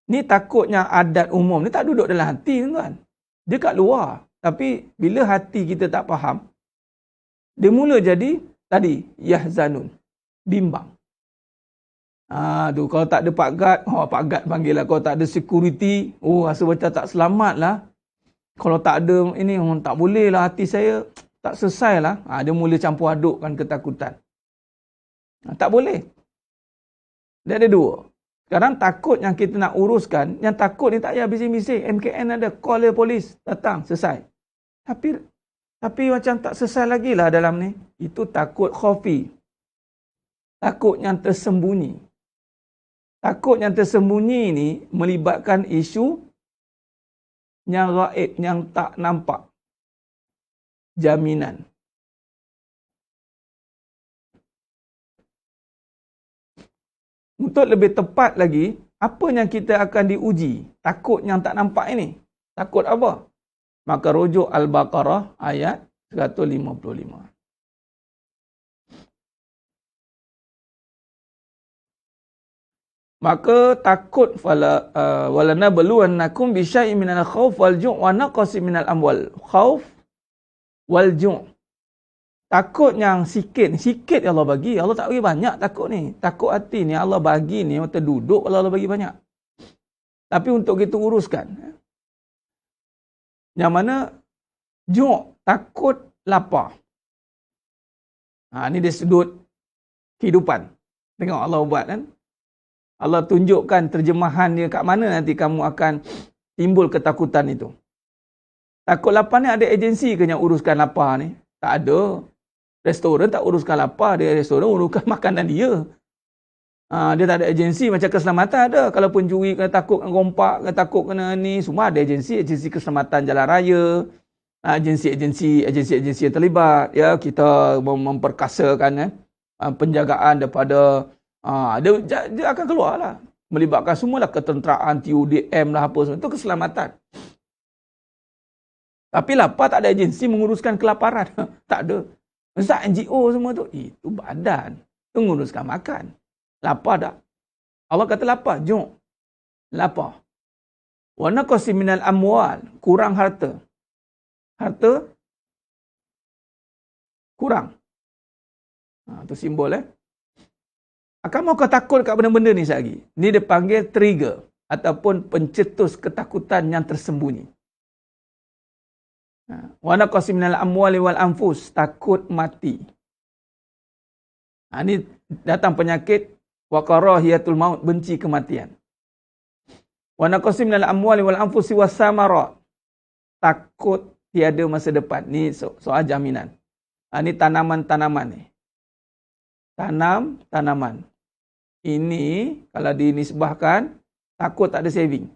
Ni takut yang adat umum. Ni tak duduk dalam hati, tuan. Dia kat luar. Tapi bila hati kita tak faham, dia mula jadi tadi yahzanun, bimbang. Tu kalau tak ada Pak Gad, Pak Gad panggil lah. Kalau tak ada security, rasa macam tak selamat lah. Kalau tak ada ini, tak boleh lah, hati saya tak selesai lah. Dia mula campur adukkan ketakutan. Tak boleh. Dia ada dua. Sekarang takut yang kita nak uruskan, yang takut ni tak payah bising-bising. MKN ada, call dia polis, datang, selesai. Tapi macam tak selesai lagi lah dalam ni. Itu takut khafi. Takut yang tersembunyi. Takut yang tersembunyi ni melibatkan isu yang gaib, yang tak nampak. Jaminan. Untuk lebih tepat lagi, apa yang kita akan diuji? Takut yang tak nampak ini. Takut apa? Maka rujuk Al-Baqarah ayat 155. Maka takut walana beluannakum bisyai'in minal khauf wal ju' wa naqsin minal amwal. Khauf wal ju'. Takut yang sikit yang Allah bagi. Allah tak bagi banyak takut ni. Takut hati ni Allah bagi ni terduduk kalau Allah bagi banyak. Tapi untuk kita uruskan. Yang mana ju', takut lapar. Ni dia sudut kehidupan. Tengok Allah buat kan. Allah tunjukkan terjemahan dia kat mana nanti kamu akan timbul ketakutan itu. Takut lapar ni ada agensi ke yang uruskan lapar ni? Tak ada. Restoran tak uruskan lapar, dia restoran uruskan makanan dia. Dia tak ada agensi macam keselamatan ada. Kalau pencuri kena takut kena rompak, kena takut kena ni, semua ada agensi keselamatan jalan raya, agensi yang terlibat. Ya, kita memperkasakan penjagaan daripada dia akan keluar lah. Melibatkan semualah ketenteraan, TUDM lah apa semua. Itu keselamatan. Tapi lapar tak ada agensi menguruskan kelaparan. Tak ada. Ustaz NGO semua tu, itu badan. Itu menguruskan makan. Lapar tak? Allah kata lapar. Jom. Lapar. Wa naqsin minal amwal. Kurang harta. Harta kurang. Itu simbol Kamu kau takut kat benda-benda ni sekali. Ni dia panggil trigger. Ataupun pencetus ketakutan yang tersembunyi. Wa naqsin minal amwali wal anfus. Takut mati. Ni datang penyakit. Wa karahiyatul maut. Benci kematian. Wa naqsin minal amwali wal anfusi was samarat. Takut tiada masa depan. Ni soal jaminan. Ni tanaman-tanaman ni. Tanaman. Ini kalau dinisbahkan takut tak ada saving.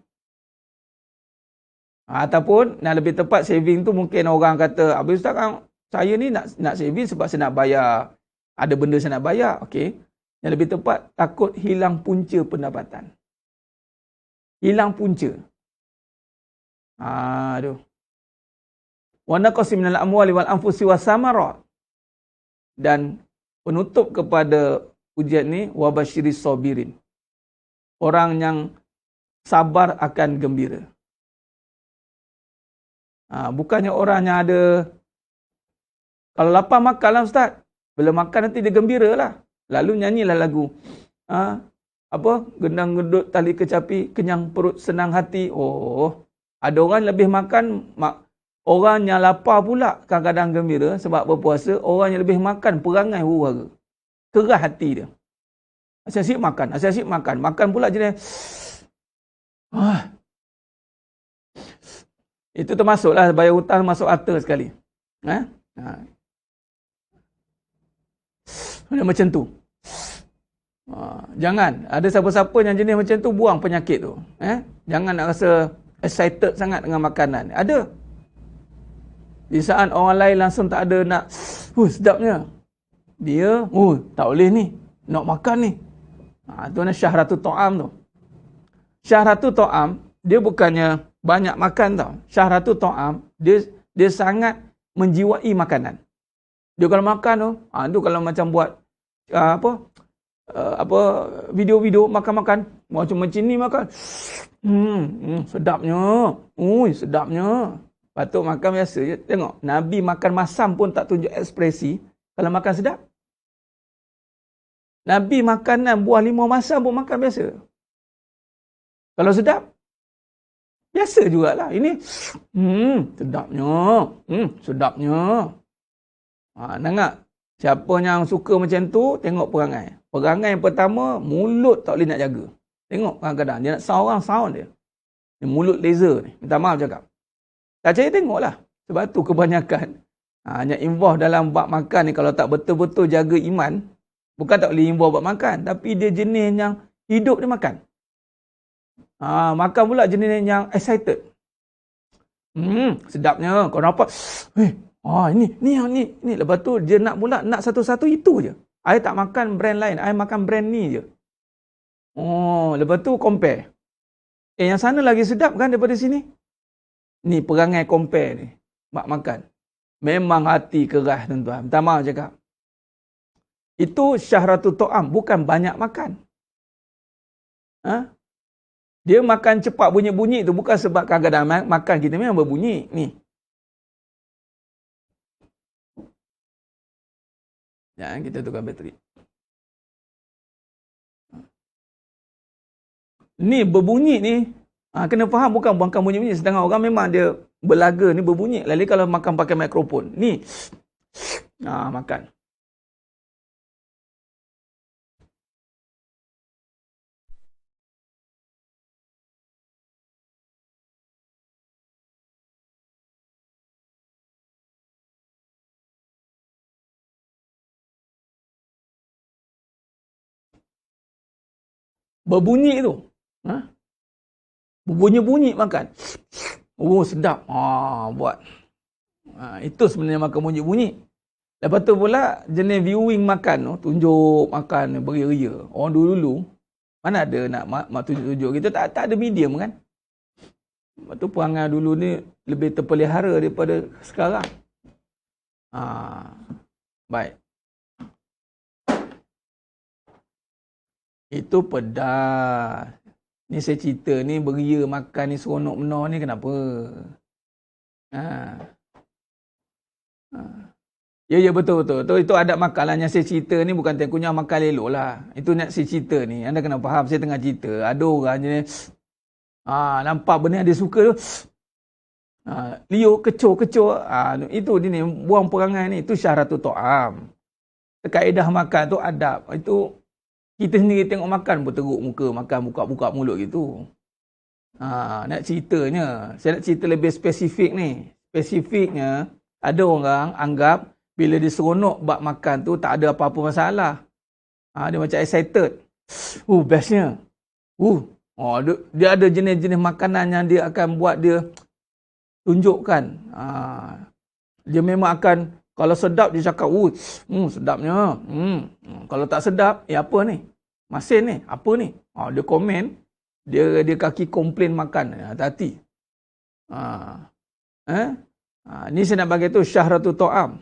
Ataupun yang lebih tepat saving tu mungkin orang kata, "Abang Ustaz kan saya ni nak saving sebab saya nak bayar. Ada benda saya nak bayar." Okey. Yang lebih tepat takut hilang punca pendapatan. Hilang punca. Aduh. Wa naqsin minal amwali wal anfusi was samarat. Dan penutup kepada ujian ni wabasyiris sabirin. Orang yang sabar akan gembira. Bukannya orang yang ada kalau lapar makan lah Ustaz. Bila makan nanti dia gembira lah. Lalu nyanyilah lagu. Gendang gendut tali kecapi, kenyang perut senang hati. Ada orang lebih makan, orang yang lapar pula kadang-kadang gembira sebab berpuasa. Orang yang lebih makan perangai huru-hara. Kerah hati dia. Asyik makan. Makan pula jenis. Itu termasuklah bayar hutang masuk harta sekali. Macam tu. Jangan. Ada siapa-siapa yang jenis macam tu, buang penyakit tu. Jangan nak rasa excited sangat dengan makanan. Ada. Di saat orang lain langsung tak ada nak, sedapnya. Dia, tak boleh ni. Nak makan ni. Tu nak syahratul ta'am tu. Syahratul ta'am, dia bukannya banyak makan tau. Syahratul ta'am, dia sangat menjiwai makanan. Dia kalau makan tu kalau macam buat video-video makan-makan, macam ni makan. Sedapnya. Sedapnya. Patut makan biasa je. Tengok, Nabi makan masam pun tak tunjuk ekspresi kalau makan sedap. Nabi makanan buah 5 masam pun makan biasa. Kalau sedap, biasa jugalah. Ini, sedapnya. Sedapnya. Dengar, siapa yang suka macam tu, tengok perangai. Perangai yang pertama, mulut tak boleh nak jaga. Tengok kadang-kadang, dia nak sound dia. Dia mulut laser ni. Minta maaf cakap. Tak percaya tengoklah. Sebab tu kebanyakan hanya involve dalam bab makan ni. Kalau tak betul-betul jaga iman, bukan tak boleh involve bab makan. Tapi dia jenis yang hidup dia makan. Makan pula jenis yang excited. Sedapnya. Kau nampak? Ini. Lepas tu dia nak pula nak satu-satu itu je. I tak makan brand lain. I makan brand ni je. Lepas tu compare. Yang sana lagi sedap kan daripada sini? Ni perangai compare ni. Mak makan. Memang hati keras tuan-tuan. Minta maaf cakap. Itu syahratul ta'am. Bukan banyak makan. Dia makan cepat bunyi-bunyi tu. Bukan sebab kadang-kadang makan kita memang berbunyi. Ni. Jangan kita tukar bateri. Ni berbunyi ni. Kena faham bukan bunyi-bunyi. Setengah orang memang dia berlaga ni berbunyi. Lalu kalau makan pakai mikrofon. Ni. Makan. Berbunyi tu. Berbunyi-bunyi makan. Sedap. Buat. Itu sebenarnya makan bunyi-bunyi. Lepas tu pula jenis viewing makan tu, tunjuk makan beria-ria. Orang dulu-dulu mana ada nak tunjuk-tunjuk kita, tak ada medium kan. Lepas tu perangai dulu ni lebih terpelihara daripada sekarang. Baik. Itu pedas. Ni saya cerita ni beria makan ni seronok benar ni kenapa? Ya betul. Itu adab makan lah. Yang saya cerita ni bukan tekunya makan elok lah. Itu nak saya cerita ni. Anda kena faham saya tengah cerita. Ada orang je nampak benda yang dia suka tu. Liuk, kecoh. Itu dia ni. Buang perangai ni. Itu syahratul ta'am. Kaedah makan tu adab. Itu kita sendiri tengok makan pun teruk muka. Makan buka-buka mulut gitu. Nak ceritanya. Saya nak cerita lebih spesifik ni. Spesifiknya. Ada orang anggap bila dia seronok bab makan tu tak ada apa-apa masalah. Dia macam excited. Bestnya. Dia ada jenis-jenis makanan yang dia akan buat dia tunjukkan. Dia memang akan, kalau sedap dia cakap, sedapnya. Kalau tak sedap, apa ni? Masin ni? Apa ni? Dia komen. Dia kaki komplain makan. Hati-hati. Ni saya nak bagi tu syahratul ta'am.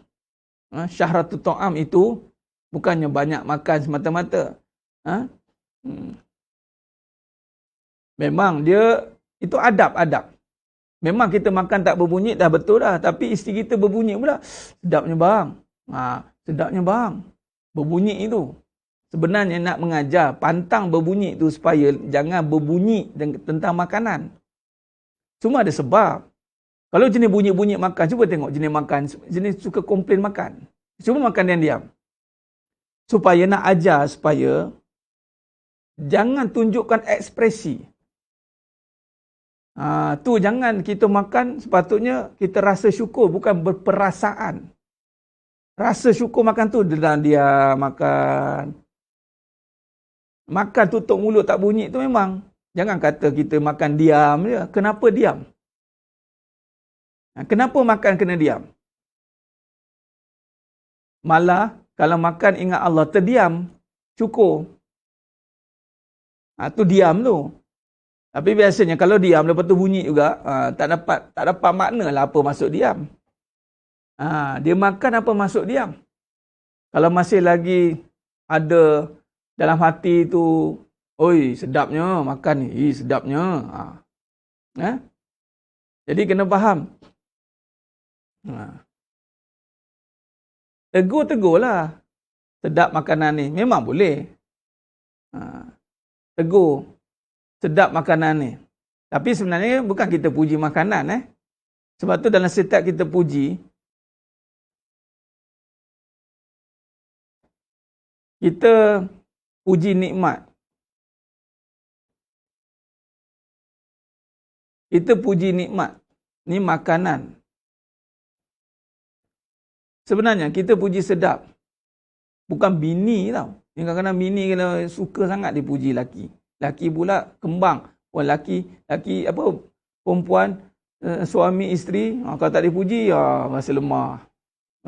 Syahratul ta'am itu bukannya banyak makan semata-mata. Memang dia itu adab-adab. Memang kita makan tak berbunyi dah betul dah, tapi isteri kita berbunyi pula. Sedapnya bang. Sedapnya bang. Berbunyi itu. Sebenarnya nak mengajar pantang berbunyi itu supaya jangan berbunyi tentang makanan. Cuma ada sebab. Kalau jenis bunyi-bunyi makan, cuba tengok jenis makan, jenis suka komplain makan. Cuba makan diam-diam. Supaya nak ajar supaya jangan tunjukkan ekspresi. Tu jangan kita makan, sepatutnya kita rasa syukur, bukan berperasaan. Rasa syukur makan tu dalam diam makan. Makan tutup mulut tak bunyi tu memang. Jangan kata kita makan diam je. Kenapa diam? Kenapa makan kena diam? Malah kalau makan ingat Allah, terdiam, syukur. Tu diam tu. Tapi biasanya kalau diam lepas tu bunyi juga, tak dapat makna lah apa maksud diam. Dia makan apa maksud diam. Kalau masih lagi ada dalam hati tu, oi sedapnya makan ni, sedapnya. Jadi kena faham. Tegur lah. Sedap makanan ni. Memang boleh. Tegur. Sedap makanan ni. Tapi sebenarnya bukan kita puji makanan. Sebab tu dalam setiap kita puji, kita puji nikmat. Kita puji nikmat. Ni makanan. Sebenarnya kita puji sedap. Bukan bini tau. Kadang-kadang bini kalau suka sangat dipuji laki. Laki pula kembang. Laki apa, perempuan, suami isteri, kalau tak dipuji, rasa lemah.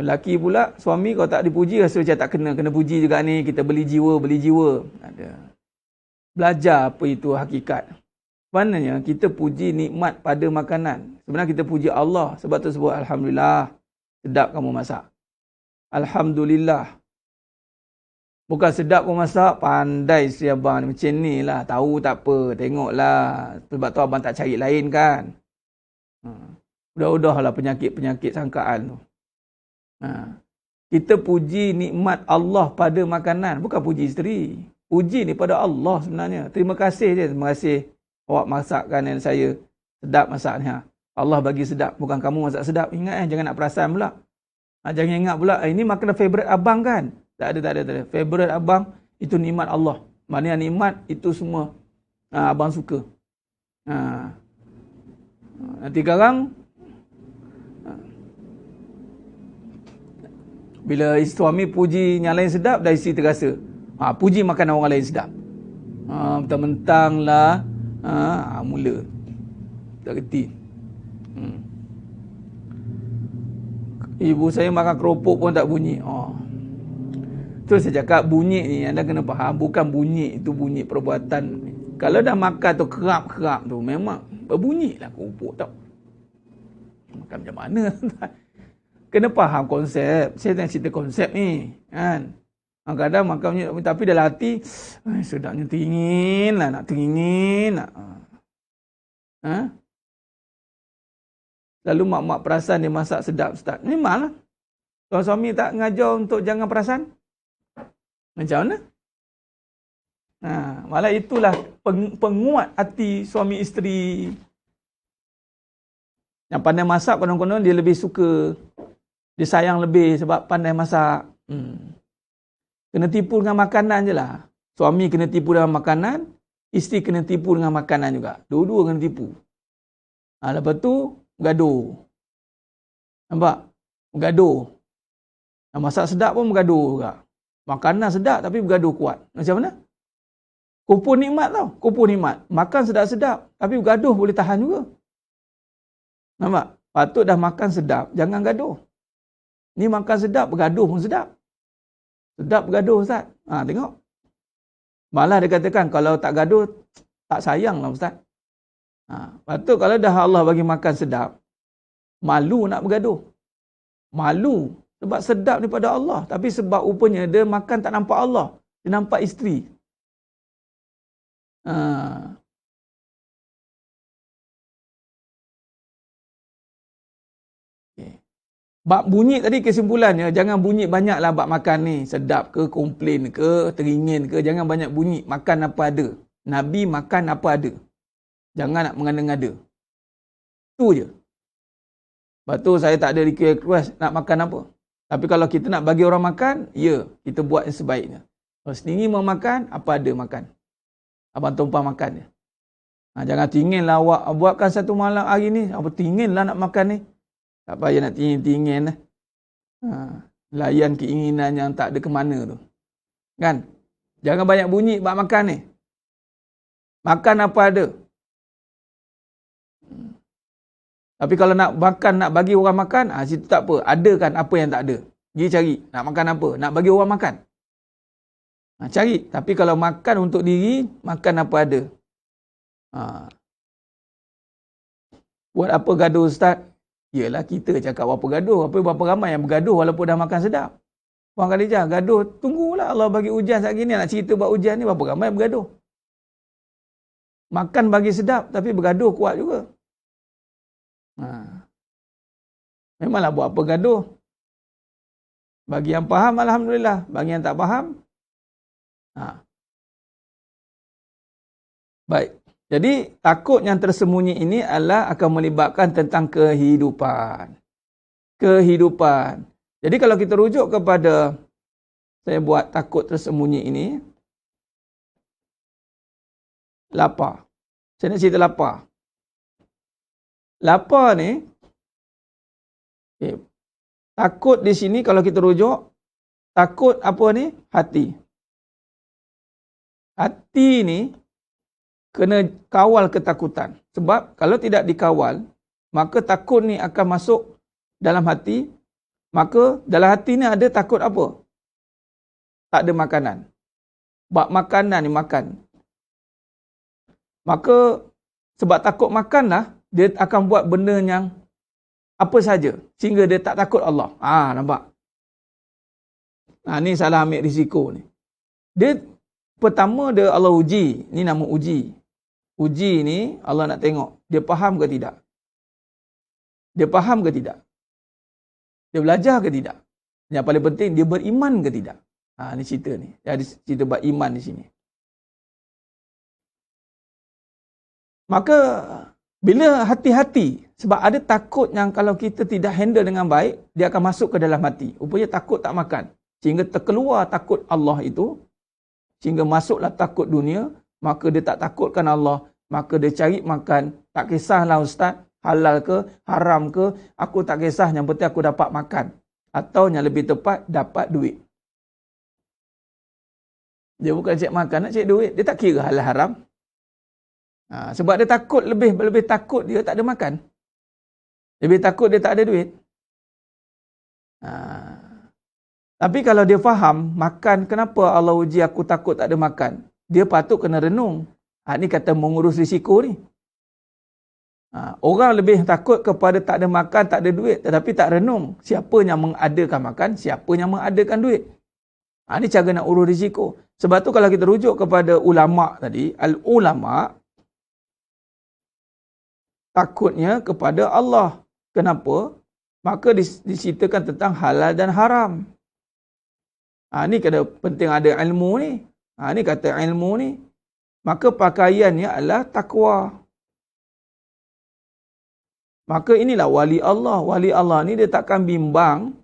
Laki pula, suami kalau tak dipuji, rasa macam tak kena puji juga ni. Kita beli jiwa. Ada. Belajar apa itu hakikat. Sebenarnya kita puji nikmat pada makanan. Sebenarnya kita puji Allah. Sebab tu sebut Alhamdulillah. Sedap kamu masak. Alhamdulillah. Bukan sedap pun masak, pandai si abang ni. Macam ni lah. Tahu tak apa. Tengoklah. Sebab tu abang tak cari lain kan. Udah-udahlah penyakit-penyakit sangkaan tu. Kita puji nikmat Allah pada makanan. Bukan puji isteri. Puji ni pada Allah sebenarnya. Terima kasih je. Terima kasih awak masakkan saya. Sedap masaknya. Allah bagi sedap. Bukan kamu masak sedap. Ingat jangan nak perasan pula. Jangan ingat pula, ini makanan favourite abang kan? Tak ada. Favourite abang, itu nikmat Allah. Maknanya nikmat, itu semua abang suka. Nanti sekarang, bila suami puji yang lain sedap, dah isteri terasa. Puji makanan orang lain sedap. Mentang-mentang lah, mula. Tak kerti. Ibu saya makan keropok pun tak bunyi. Tu saya cakap bunyi ni anda kena faham. Bukan bunyi itu bunyi perbuatan. Kalau dah makan tu kerap-kerap tu memang berbunyi lah keropok tau. Makan macam mana? Kena faham konsep. Saya tengah cerita konsep ni. Kan? Kadang-kadang makan macam tapi dalam hati sedapnya teringin lah. Nak teringin nak. Lalu mak-mak perasan dia masak sedap-sedap. Memanglah. Kalau suami tak ngajar untuk jangan perasan. Macam mana? Malah itulah penguat hati suami isteri. Yang pandai masak konon-konon dia lebih suka. Dia sayang lebih sebab pandai masak. Kena tipu dengan makanan je lah. Suami kena tipu dengan makanan. Isteri kena tipu dengan makanan juga. Dua-dua kena tipu. Lepas tu bergaduh. Nampak? Bergaduh. Masak sedap pun bergaduh juga. Makanan sedap tapi bergaduh kuat. Macam mana? Kumpul nikmat tau. Kumpul nikmat. Makan sedap-sedap tapi bergaduh boleh tahan juga. Nampak? Patut dah makan sedap, jangan gaduh. Ni makan sedap, bergaduh pun sedap. Sedap bergaduh Ustaz. Tengok. Malah dia katakan kalau tak gaduh, tak sayang lah Ustaz. Patut kalau dah Allah bagi makan sedap, malu nak bergaduh. Malu. Sebab sedap daripada Allah. Tapi sebab rupanya dia makan tak nampak Allah. Dia nampak isteri. Bab bunyi tadi kesimpulannya, jangan bunyi banyaklah bab makan ni. Sedap ke, komplain ke, teringin ke, jangan banyak bunyi. Makan apa ada. Nabi makan apa ada. Jangan nak mengada-ngada. Tu je. Lepas tu saya tak ada request nak makan apa. Tapi kalau kita nak bagi orang makan, ya, kita buat yang sebaiknya. Kalau sendiri mau makan, apa ada makan. Abang tumpang makan je. Jangan tinginlah awak buatkan satu malam hari ni. Apa tinginlah nak makan ni. Tak payah nak tingin-tingin. Layan keinginan yang tak ada ke mana tu. Kan? Jangan banyak bunyi bab makan ni. Makan apa ada. Tapi kalau nak makan, nak bagi orang makan, situ tak apa. Ada kan apa yang tak ada. Pergi cari. Nak makan apa? Nak bagi orang makan. Cari. Tapi kalau makan untuk diri, makan apa ada. Buat apa gaduh Ustaz? Yelah kita cakap apa gaduh. Berapa ramai yang bergaduh walaupun dah makan sedap. Puan Khadijah, gaduh. Tunggulah Allah bagi hujan saat gini. Nak cerita buat hujan ni, berapa ramai yang bergaduh. Makan bagi sedap, tapi bergaduh kuat juga. Memanglah buat apa gaduh. Bagi yang faham, Alhamdulillah. Bagi yang tak faham, baik. Jadi, takut yang tersembunyi ini adalah akan melibatkan tentang kehidupan. Kehidupan. Jadi, kalau kita rujuk kepada saya buat takut tersembunyi ini, lapar. Saya nak cerita lapar. Lapar ni, takut di sini kalau kita rujuk, takut apa ni? Hati. Hati ni kena kawal ketakutan. Sebab kalau tidak dikawal, maka takut ni akan masuk dalam hati. Maka dalam hati ni ada takut apa? Tak ada makanan. Bab makanan ni makan. Maka sebab takut makanlah, dia akan buat benda yang apa saja sehingga dia tak takut Allah. Nampak? Ni salah ambil risiko ni. Dia pertama dia Allah uji. Ni nama uji. Uji ni Allah nak tengok dia faham ke tidak. Dia faham ke tidak. Dia belajar ke tidak. Yang paling penting dia beriman ke tidak. Ni cerita ni. Jadi cerita bab iman di sini. Maka bila hati-hati, sebab ada takut yang kalau kita tidak handle dengan baik, dia akan masuk ke dalam hati. Rupanya takut tak makan. Sehingga terkeluar takut Allah itu, sehingga masuklah takut dunia, maka dia tak takutkan Allah, maka dia cari makan. Tak kisahlah Ustaz, halal ke, haram ke, aku tak kisah, yang penting aku dapat makan. Atau yang lebih tepat, dapat duit. Dia bukan cek makan, nak cek duit. Dia tak kira halal haram. Sebab dia takut, lebih takut dia tak ada makan. Lebih takut dia tak ada duit. Tapi kalau dia faham, makan, kenapa Allah uji aku takut tak ada makan? Dia patut kena renung. Ni kata mengurus risiko ni. Orang lebih takut kepada tak ada makan, tak ada duit. Tetapi tak renung. Siapa yang mengadakan makan, siapa yang mengadakan duit. Ni cara nak urus risiko. Sebab tu kalau kita rujuk kepada ulama' tadi, al-ulama' takutnya kepada Allah. Kenapa? Maka diceritakan tentang halal dan haram. Ni kena penting ada ilmu ni. Ni kata ilmu ni. Maka pakaiannya adalah takwa. Maka inilah wali Allah. Wali Allah ni dia takkan bimbang.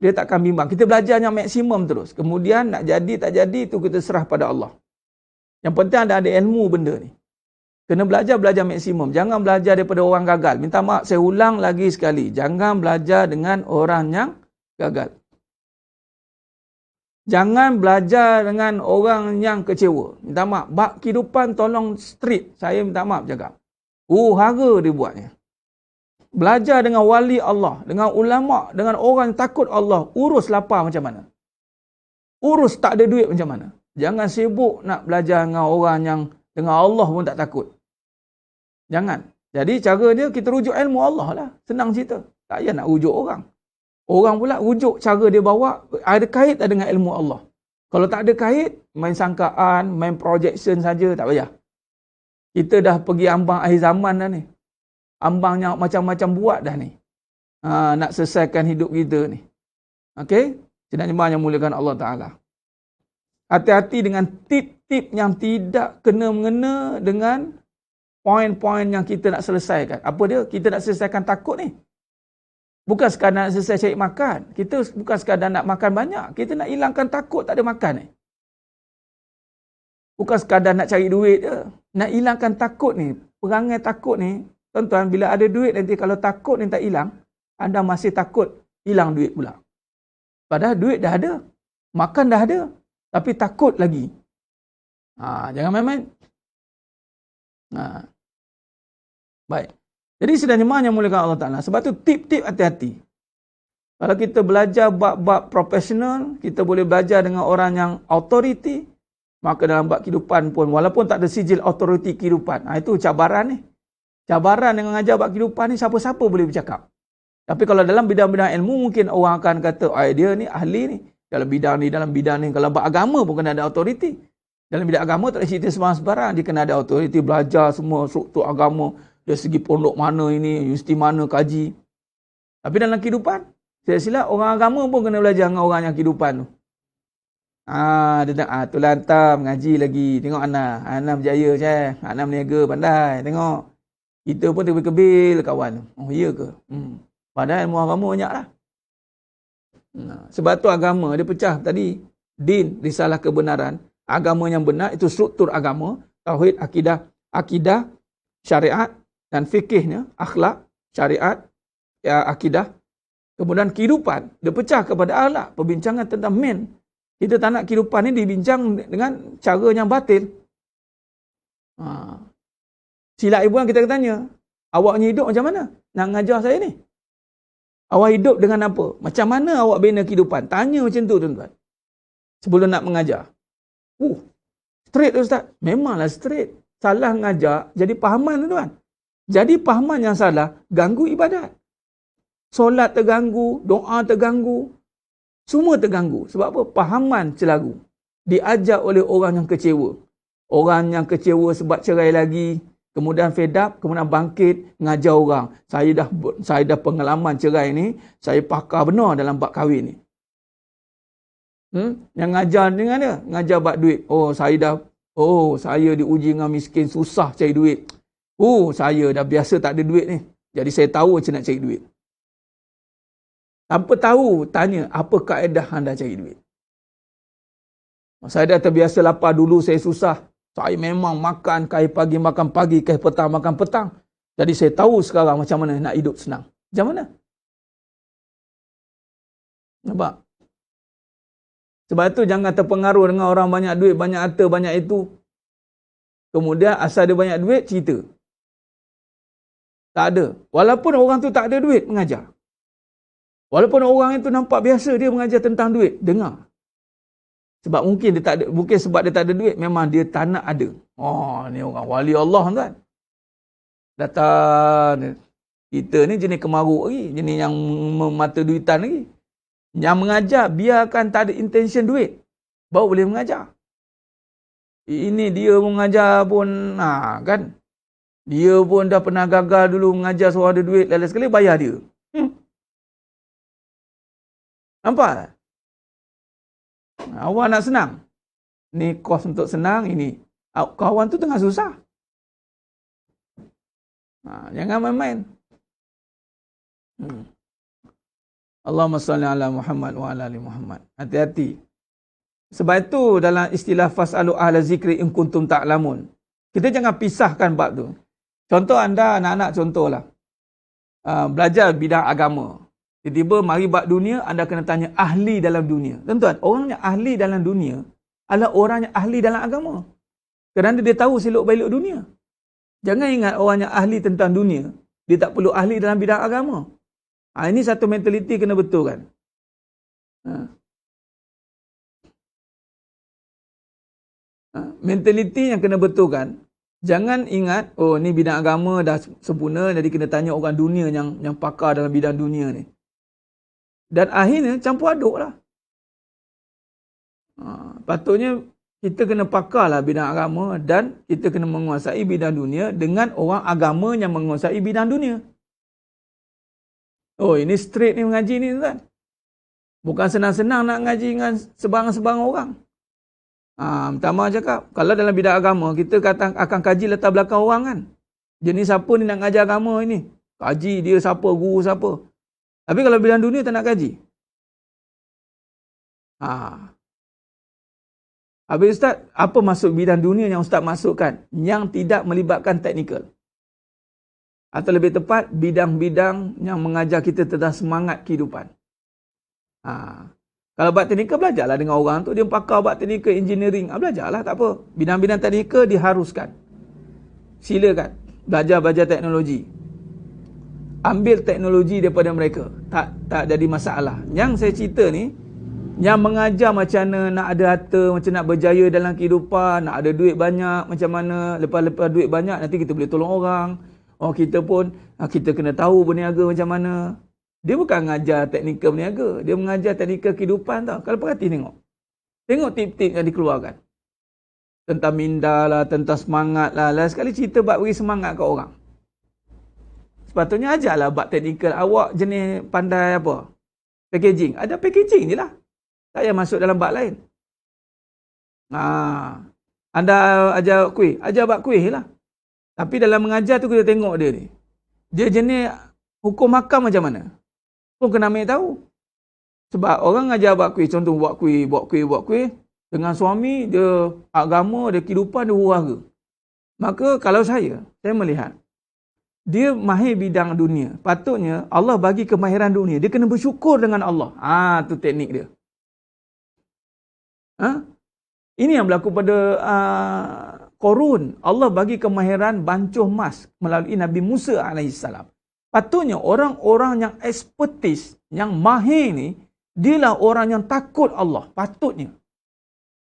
Dia takkan bimbang. Kita belajar yang maksimum terus. Kemudian nak jadi tak jadi tu kita serah pada Allah. Yang penting ada ilmu benda ni. Kena belajar maksimum. Jangan belajar daripada orang gagal. Minta maaf, saya ulang lagi sekali. Jangan belajar dengan orang yang gagal. Jangan belajar dengan orang yang kecewa. Minta maaf. Bab kehidupan tolong street. Saya minta maaf cakap. Hara dia buatnya. Belajar dengan wali Allah. Dengan ulama'. Dengan orang yang takut Allah. Urus lapar macam mana. Urus tak ada duit macam mana. Jangan sibuk nak belajar dengan orang yang dengan Allah pun tak takut. Jangan. Jadi cara dia kita rujuk ilmu Allah lah. Senang cerita. Tak payah nak rujuk orang. Orang pula rujuk cara dia bawa ada kait tak dengan ilmu Allah. Kalau tak ada kait, main sangkaan, main projection saja, tak payah. Kita dah pergi ambang akhir zaman dah ni. Ambangnya macam-macam buat dah ni. Nak selesaikan hidup kita ni. Okey? Sidang jemaah yang muliakan Allah Ta'ala. Hati-hati dengan tip-tip yang tidak kena-mengena dengan poin-poin yang kita nak selesaikan. Apa dia? Kita nak selesaikan takut ni. Bukan sekadar nak selesai cari makan. Kita bukan sekadar nak makan banyak. Kita nak hilangkan takut tak ada makan ni. Bukan sekadar nak cari duit je. Nak hilangkan takut ni. Perangai takut ni. Tuan-tuan, bila ada duit nanti kalau takut ni tak hilang, anda masih takut hilang duit pula. Padahal duit dah ada. Makan dah ada. Tapi takut lagi. Jangan main-main. Baik. Jadi sedang jemaah yang muliakan Allah Ta'ala. Sebab tu tip-tip hati-hati. Kalau kita belajar bab-bab profesional, kita boleh belajar dengan orang yang authority, maka dalam bab kehidupan pun, walaupun tak ada sijil authority kehidupan, itu cabaran ni. Cabaran dengan mengajar bab kehidupan ni, siapa-siapa boleh bercakap. Tapi kalau dalam bidang-bidang ilmu, mungkin orang akan kata, dia ni ahli ni, dalam bidang ni. Kalau bab agama pun kena ada authority. Dalam bidang agama tak ada cerita sembarang-sembarang, dia kena ada authority, belajar semua struktur agama, dari segi pondok mana ini, universiti mana, kaji. Tapi dalam kehidupan, sila orang agama pun kena belajar dengan orang yang kehidupan tu. Dia tengok, tu lantar mengaji lagi. Tengok Ana berjaya je. Ana berniaga pandai. Tengok. Kita pun terkebil kawan. Oh, iya ke? Padahal ilmu agama banyak lah. Sebab tu agama, dia pecah tadi. Din, risalah kebenaran. Agama yang benar, itu struktur agama. Tauhid, akidah, syariat dan fikihnya. Akhlak, syariat, akidah. Kemudian kehidupan, dia pecah kepada akhlak. Perbincangan tentang men. Kita tak nak kehidupan ni dibincang dengan cara yang batil. Silap ibu yang kita tanya, awaknya hidup macam mana? Nak mengajar saya ni. Awak hidup dengan apa? Macam mana awak bina kehidupan? Tanya macam tu tuan-tuan. Sebelum nak mengajar. Straight Ustaz. Memanglah straight. Salah mengajar, jadi pahaman tuan-tuan. Jadi pahaman yang salah, ganggu ibadat. Solat terganggu, doa terganggu, semua terganggu. Sebab apa? Pahaman celaru. Diajar oleh orang yang kecewa. Orang yang kecewa sebab cerai lagi, kemudian fed up, kemudian bangkit, ngajar orang. Saya dah pengalaman cerai ni, saya pakar benar dalam bab kahwin ni. Yang ngajar dengan dia, ngajar bab duit. Saya diuji dengan miskin, susah cari duit. Saya dah biasa tak ada duit ni. Jadi saya tahu macam nak cari duit. Tanpa tahu, tanya, apa kaedah anda cari duit? Saya dah terbiasa lapar dulu, saya susah. Saya memang makan, kai pagi makan pagi, kai petang makan petang. Jadi saya tahu sekarang macam mana nak hidup senang. Macam mana? Nampak? Sebab itu jangan terpengaruh dengan orang banyak duit, banyak harta, banyak itu. Kemudian asal dia banyak duit, cerita. Tak ada. Walaupun orang tu tak ada duit, mengajar. Walaupun orang itu nampak biasa dia mengajar tentang duit, dengar. Sebab mungkin dia tak ada, mungkin sebab dia tak ada duit, memang dia tak nak ada. Ni orang wali Allah kan. Datang. Kita ni jenis kemaruk lagi, jenis yang mata duitan lagi. Yang mengajar biarkan tak ada intention duit, baru boleh mengajar. Ini dia mengajar pun kan. Dia pun dah pernah gagal dulu mengajar seorang ada duit, lalu sekali bayar dia. Nampak? Awak nak senang. Ni kos untuk senang, ini. Kawan tu tengah susah. Jangan main-main. Allahumma salli ala Muhammad wa ala ali Muhammad. Hati-hati. Sebab itu dalam istilah fas'alu ahla zikri in kuntum ta'lamun. Kita jangan pisahkan bab tu. Contoh anda anak-anak contohlah. Belajar bidang agama. Tiba-tiba mari bab dunia, anda kena tanya ahli dalam dunia. Tuan-tuan, orang yang ahli dalam dunia adalah orang yang ahli dalam agama. Kerana dia tahu selok-belok dunia. Jangan ingat orang yang ahli tentang dunia, dia tak perlu ahli dalam bidang agama. Ini satu mentaliti kena betulkan. Mentaliti yang kena betulkan. Jangan ingat, ni bidang agama dah sempurna, jadi kena tanya orang dunia yang pakar dalam bidang dunia ni. Dan akhirnya campur aduk lah. Patutnya kita kena pakarlah bidang agama dan kita kena menguasai bidang dunia dengan orang agama yang menguasai bidang dunia. Ini straight ni mengaji ni tuan. Bukan senang-senang nak ngaji dengan sebarang-sebarang orang. Pertama cakap, kalau dalam bidang agama, kita akan kaji latar belakang orang kan. Jenis siapa ni nak ngajar agama ini. Kaji dia siapa, guru siapa. Tapi kalau bidang dunia tak nak kaji. Habis Ustaz, apa masuk bidang dunia yang Ustaz masukkan? Yang tidak melibatkan teknikal. Atau lebih tepat, bidang-bidang yang mengajar kita tentang semangat kehidupan. Kalau bab teknikal, belajarlah dengan orang tu. Dia pakar bab teknikal, engineering. Belajarlah, tak apa. Bidang-bidang teknikal diharuskan. Silakan. Belajar teknologi. ambil teknologi daripada mereka. Tak jadi masalah. Yang saya cerita ni, yang mengajar macam mana nak ada harta, macam nak berjaya dalam kehidupan, nak ada duit banyak, macam mana lepas duit banyak nanti kita boleh tolong orang. Oh, kita pun kita kena tahu berniaga macam mana. Dia bukan mengajar teknikal berniaga, dia mengajar teknikal kehidupan tau. Kalau perhati tengok tip-tip yang dikeluarkan. Tentang minda lah, tentang semangat lah. Last sekali cerita bab beri semangat kat orang. Sepatutnya ajarlah bab teknikal. Awak jenis pandai apa? Packaging. Ada packaging je lah. Tak payah masuk dalam bab lain. Anda ajar kuih. Ajar bab kuih lah. Tapi dalam mengajar tu kita tengok dia ni. Dia jenis hukum hakam macam mana? Pun kena ambil tahu. Sebab orang ajar bab kuih. Contoh buat kuih. Dengan suami, dia agama, dia kehidupan, dia huru-hara. Maka kalau saya melihat, dia mahir bidang dunia. Patutnya Allah bagi kemahiran dunia. Dia kena bersyukur dengan Allah. Tu teknik dia. Ini yang berlaku pada Korun. Allah bagi kemahiran bancuh emas melalui Nabi Musa AS. Patutnya orang-orang yang ekspertis, yang mahir ni, dialah orang yang takut Allah. Patutnya.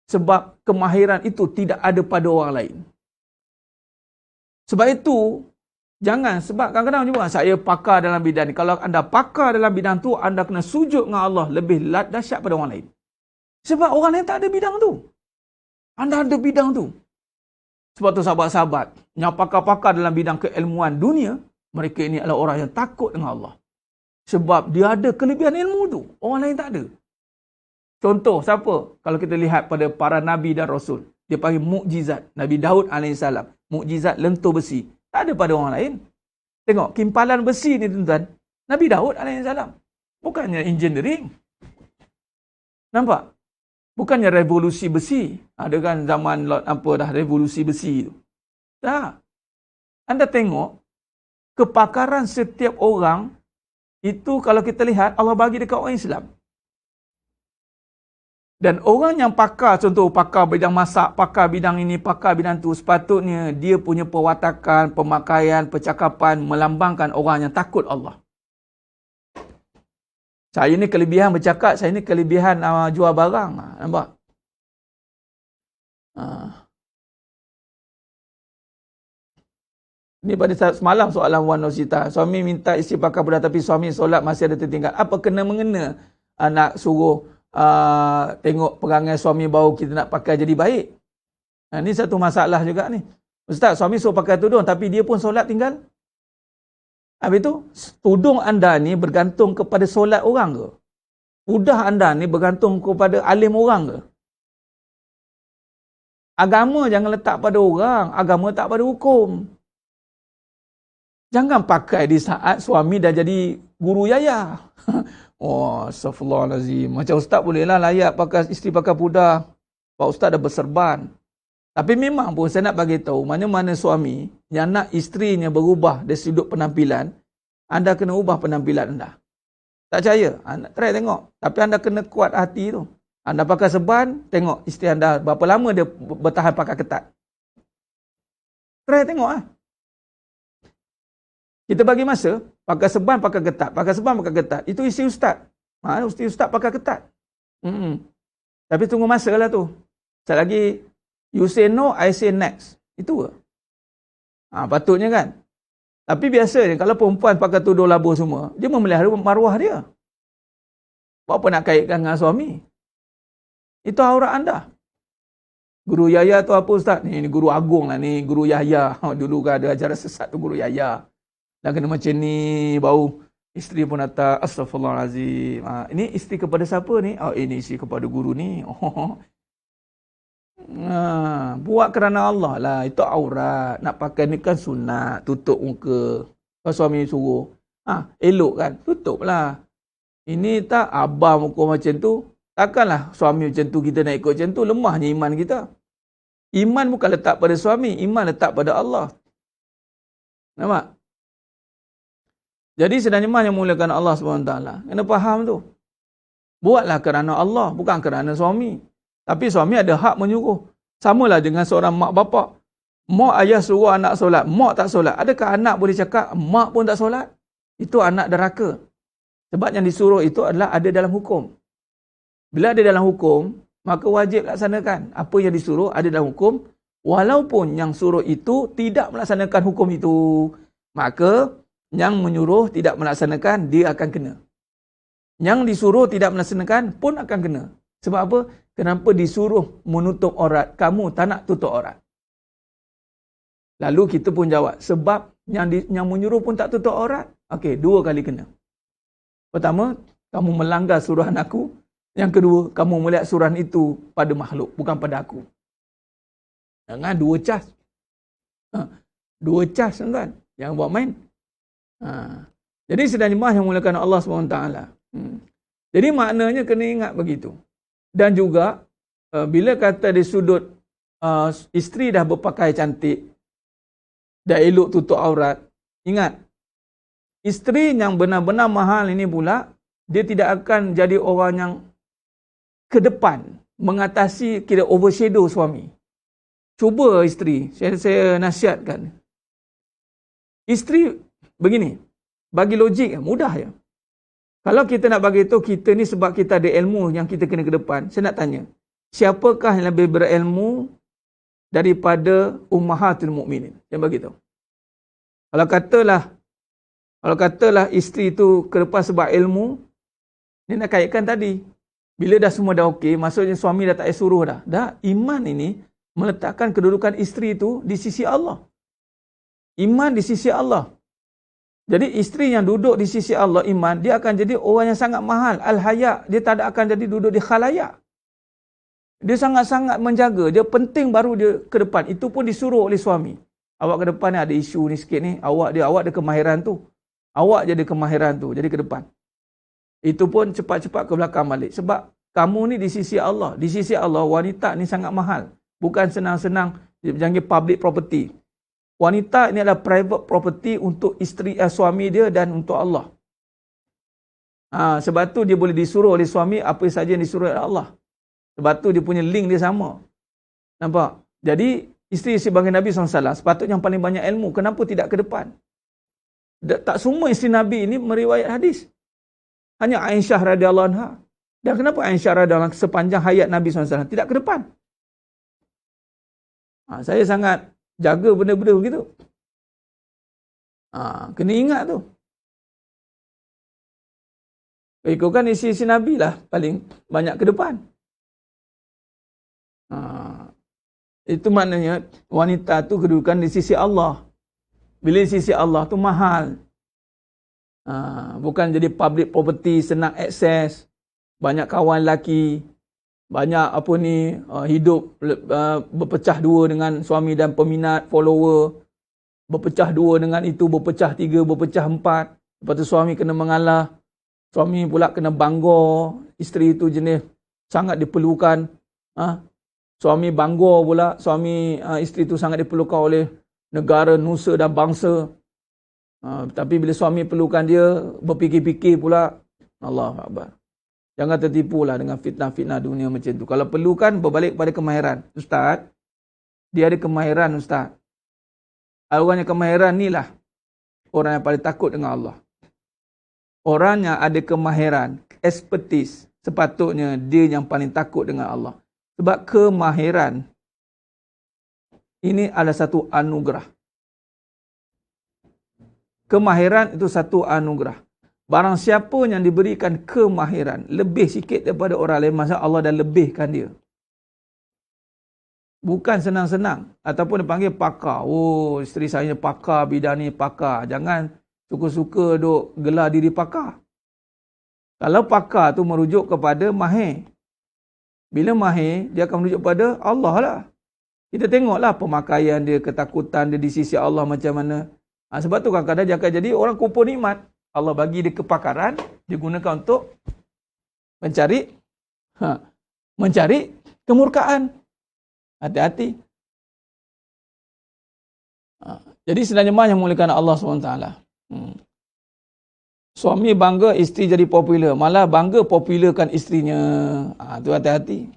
Sebab kemahiran itu tidak ada pada orang lain. Sebab itu, sebab kadang-kadang juga saya pakar dalam bidang ni. Kalau anda pakar dalam bidang tu, anda kena sujud dengan Allah lebih dahsyat pada orang lain. Sebab orang lain tak ada bidang tu. Anda ada bidang tu. Sebab tu sahabat-sahabat, yang pakar-pakar dalam bidang keilmuan dunia, mereka ini adalah orang yang takut dengan Allah. Sebab dia ada kelebihan ilmu tu. Orang lain tak ada. Contoh, siapa? Kalau kita lihat pada para Nabi dan Rasul. Dia panggil mukjizat. Nabi Daud AS. Mukjizat lentur besi. Tak ada pada orang lain. Tengok, kimpalan besi ni tuan-tuan. Nabi Daud AS. Bukannya engineering. Nampak? Bukannya revolusi besi. Ada kan zaman revolusi besi tu. Tak. Anda tengok, kepakaran setiap orang, itu kalau kita lihat, Allah bagi dekat orang Islam. Dan orang yang pakar, contoh pakar bidang masak, pakar bidang ini, pakar bidang tu, sepatutnya dia punya perwatakan, pemakaian, percakapan melambangkan orang yang takut Allah. Saya ni kelebihan bercakap, saya ni kelebihan jual barang. Nampak? Ini pada semalam soalan Wan Nosita. Suami minta isteri pakai berat tapi suami solat masih ada tertinggal. Apa kena-mengena nak suruh tengok perangai suami baru kita nak pakai jadi baik? Ini satu masalah juga ni. Ustaz, suami suruh pakai tudung tapi dia pun solat tinggal. Habis tu, tudung anda ni bergantung kepada solat orang ke? Udah anda ni bergantung kepada alim orang ke? Agama jangan letak pada orang. Agama tak pada hukum. Jangan pakai di saat suami dah jadi guru yaya. Oh, astagfirullahalazim. Macam ustaz bolehlah layak pakai isteri pakai pudar. Pak ustaz dah berserban. Tapi memang pun saya nak bagi tahu mana-mana suami yang nak isterinya berubah dari sudut penampilan, anda kena ubah penampilan anda. Tak percaya? Anda try tengok. Tapi anda kena kuat hati tu. Anda pakai serban, tengok isteri anda berapa lama dia bertahan pakai ketat. Try tengok ah. Kita bagi masa, pakai serban, pakai ketat. Pakai serban, pakai ketat. Itu isteri ustaz. Isteri ustaz pakai ketat. Tapi tunggu masa lah tu. Sekali lagi, you say no, I say next. Itu ke? Patutnya kan? Tapi biasanya, kalau perempuan pakai tudung labuh semua, dia memelihara maruah dia. Buat apa nak kaitkan dengan suami? Itu aurat anda. Guru Yahya tu apa ustaz? Ni guru agung lah ni, guru Yahya. Dulu kan ada ajaran sesat tu guru Yahya. Dan kena macam ni, bau isteri pun datang, astagfirullahalazim. Ini isteri kepada siapa ni? Ini isteri kepada guru ni. Buat kerana Allah lah. Itu aurat. Nak pakai ni kan sunat. Tutup muka. Kalau suami suruh. Elok kan? Tutup lah. Ini tak abang muka macam tu. Takkanlah suami macam tu kita nak ikut macam tu. Lemahnya iman kita. Iman bukan letak pada suami. Iman letak pada Allah. Nampak? Jadi sedang jemaah yang muliakan Allah SWT. Kena faham tu. Buatlah kerana Allah. Bukan kerana suami. Tapi suami ada hak menyuruh. Samalah dengan seorang mak bapak. Mak ayah suruh anak solat. Mak tak solat. Adakah anak boleh cakap mak pun tak solat? itu anak deraka. Sebab yang disuruh itu adalah ada dalam hukum. Bila ada dalam hukum, maka wajib laksanakan. Apa yang disuruh ada dalam hukum, walaupun yang suruh itu tidak melaksanakan hukum itu, maka yang menyuruh tidak melaksanakan, dia akan kena. Yang disuruh tidak melaksanakan pun akan kena. Sebab apa? Kenapa disuruh menutup aurat? Kamu tak nak tutup aurat. Lalu kita pun jawab, sebab yang menyuruh pun tak tutup aurat. Okey, 2 kali kena. Pertama, kamu melanggar suruhan aku. Yang kedua, kamu melihat suruhan itu pada makhluk, bukan pada aku. Jangan 2 cas. 2 cas, tuan-tuan. Jangan buat main. Jadi sedang jemaah yang mulakan Allah SWT. Jadi maknanya kena ingat begitu. Dan juga, bila kata di sudut isteri dah berpakaian cantik, dah elok tutup aurat, ingat, isteri yang benar-benar mahal ini pula, dia tidak akan jadi orang yang ke depan mengatasi kira overshadow suami. Cuba isteri, saya nasihatkan. Isteri begini, bagi logik mudah je. Kalau kita nak bagi tahu kita ni sebab kita ada ilmu yang kita kena ke depan, saya nak tanya, siapakah yang lebih berilmu daripada ummahatul mukminin? Yang bagi tahu. Kalau katalah isteri itu ke depan sebab ilmu, ni nak kaitkan tadi. Bila dah semua dah okey, maksudnya suami dah tak payah suruh dah. Dah, iman ini meletakkan kedudukan isteri itu di sisi Allah. Iman di sisi Allah. Jadi isteri yang duduk di sisi Allah, iman, dia akan jadi orang yang sangat mahal. Al-haya, dia tak akan jadi duduk di khalayak. Dia sangat-sangat menjaga. Dia penting baru dia ke depan. Itu pun disuruh oleh suami. Awak ke depan ni ada isu ni sikit ni. Awak ada kemahiran tu. Awak je ada kemahiran tu. Jadi ke depan. Itu pun cepat-cepat ke belakang balik. Sebab kamu ni di sisi Allah. Di sisi Allah, wanita ni sangat mahal. Bukan senang-senang jangan public property. Wanita ini adalah private property untuk isteri suami dia dan untuk Allah. Sebab tu dia boleh disuruh oleh suami apa saja yang disuruh oleh Allah. Sebab tu dia punya link dia sama. Nampak? Jadi isteri sebagai Nabi SAW sepatutnya yang paling banyak ilmu. Kenapa tidak ke depan? Tak semua isteri Nabi ini meriwayat hadis. Hanya Aisyah radhiyallahu anha. Dan kenapa Aisyah radhiyallahu anha sepanjang hayat Nabi SAW tidak ke depan? Saya sangat jaga benda-benda begitu. Kena ingat tu. Ikutkan isi-isi Nabi lah paling banyak ke depan. Itu maknanya wanita tu kedudukan di sisi Allah. Bila di sisi Allah tu mahal. Bukan jadi public property, senang akses, banyak kawan lelaki, banyak hidup berpecah dua dengan suami dan peminat, follower, berpecah dua dengan itu, berpecah 3, berpecah 4, lepas tu suami kena mengalah, suami pula kena bangga, isteri itu jenis sangat diperlukan, suami bangga pula, isteri itu sangat diperlukan oleh negara, nusa dan bangsa. Tapi bila suami perlukan dia, berfikir-fikir pula, Allahu Akbar. Jangan tertipulah dengan fitnah-fitnah dunia macam tu. Kalau perlukan, berbalik kepada kemahiran. Ustaz, dia ada kemahiran, Ustaz. Orang yang kemahiran ni lah orang yang paling takut dengan Allah. Orang yang ada kemahiran, expertise, sepatutnya dia yang paling takut dengan Allah. Sebab kemahiran ini adalah satu anugerah. Kemahiran itu satu anugerah. Barang siapa yang diberikan kemahiran lebih sikit daripada orang lain, masa Allah dah lebihkan dia. Bukan senang-senang. Ataupun dipanggil pakar. Oh, isteri saya pakar, bidang ni pakar. Jangan suka-suka duk gelar diri pakar. Kalau pakar tu merujuk kepada mahir. Bila mahir, dia akan merujuk kepada Allah lah. Kita tengoklah pemakaian dia, ketakutan dia di sisi Allah macam mana. Sebab tu kadang-kadang dia akan jadi orang kumpul nikmat. Allah bagi dia kepakaran, digunakan untuk mencari kemurkaan. Hati-hati. Jadi sedang jemaah yang muliakan Allah SWT. Suami bangga isteri jadi popular, malah bangga popularkan isterinya. Tu hati-hati.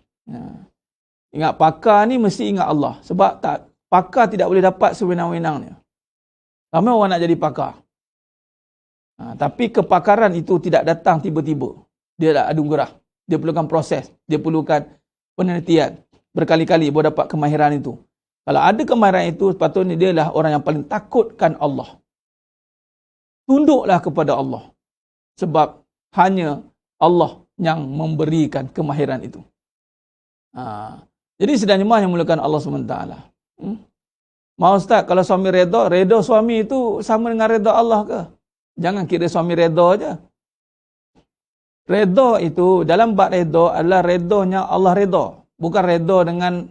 Ingat pakar ni mesti ingat Allah. Sebab pakar tidak boleh dapat sewenang-wenangnya. Ramai orang nak jadi pakar. Tapi kepakaran itu tidak datang tiba-tiba. Dia ada anugerah. Dia perlukan proses. Dia perlukan penelitian. Berkali-kali baru dapat kemahiran itu. Kalau ada kemahiran itu, sepatutnya dia adalah orang yang paling takutkan Allah. Tunduklah kepada Allah. Sebab hanya Allah yang memberikan kemahiran itu. Jadi sedang jemaah yang mulakan Allah SWT. Mau Ustaz, kalau suami reda suami itu sama dengan reda Allah ke? Jangan kira suami reda aja. Reda itu, dalam bab reda adalah redanya Allah reda. Bukan reda dengan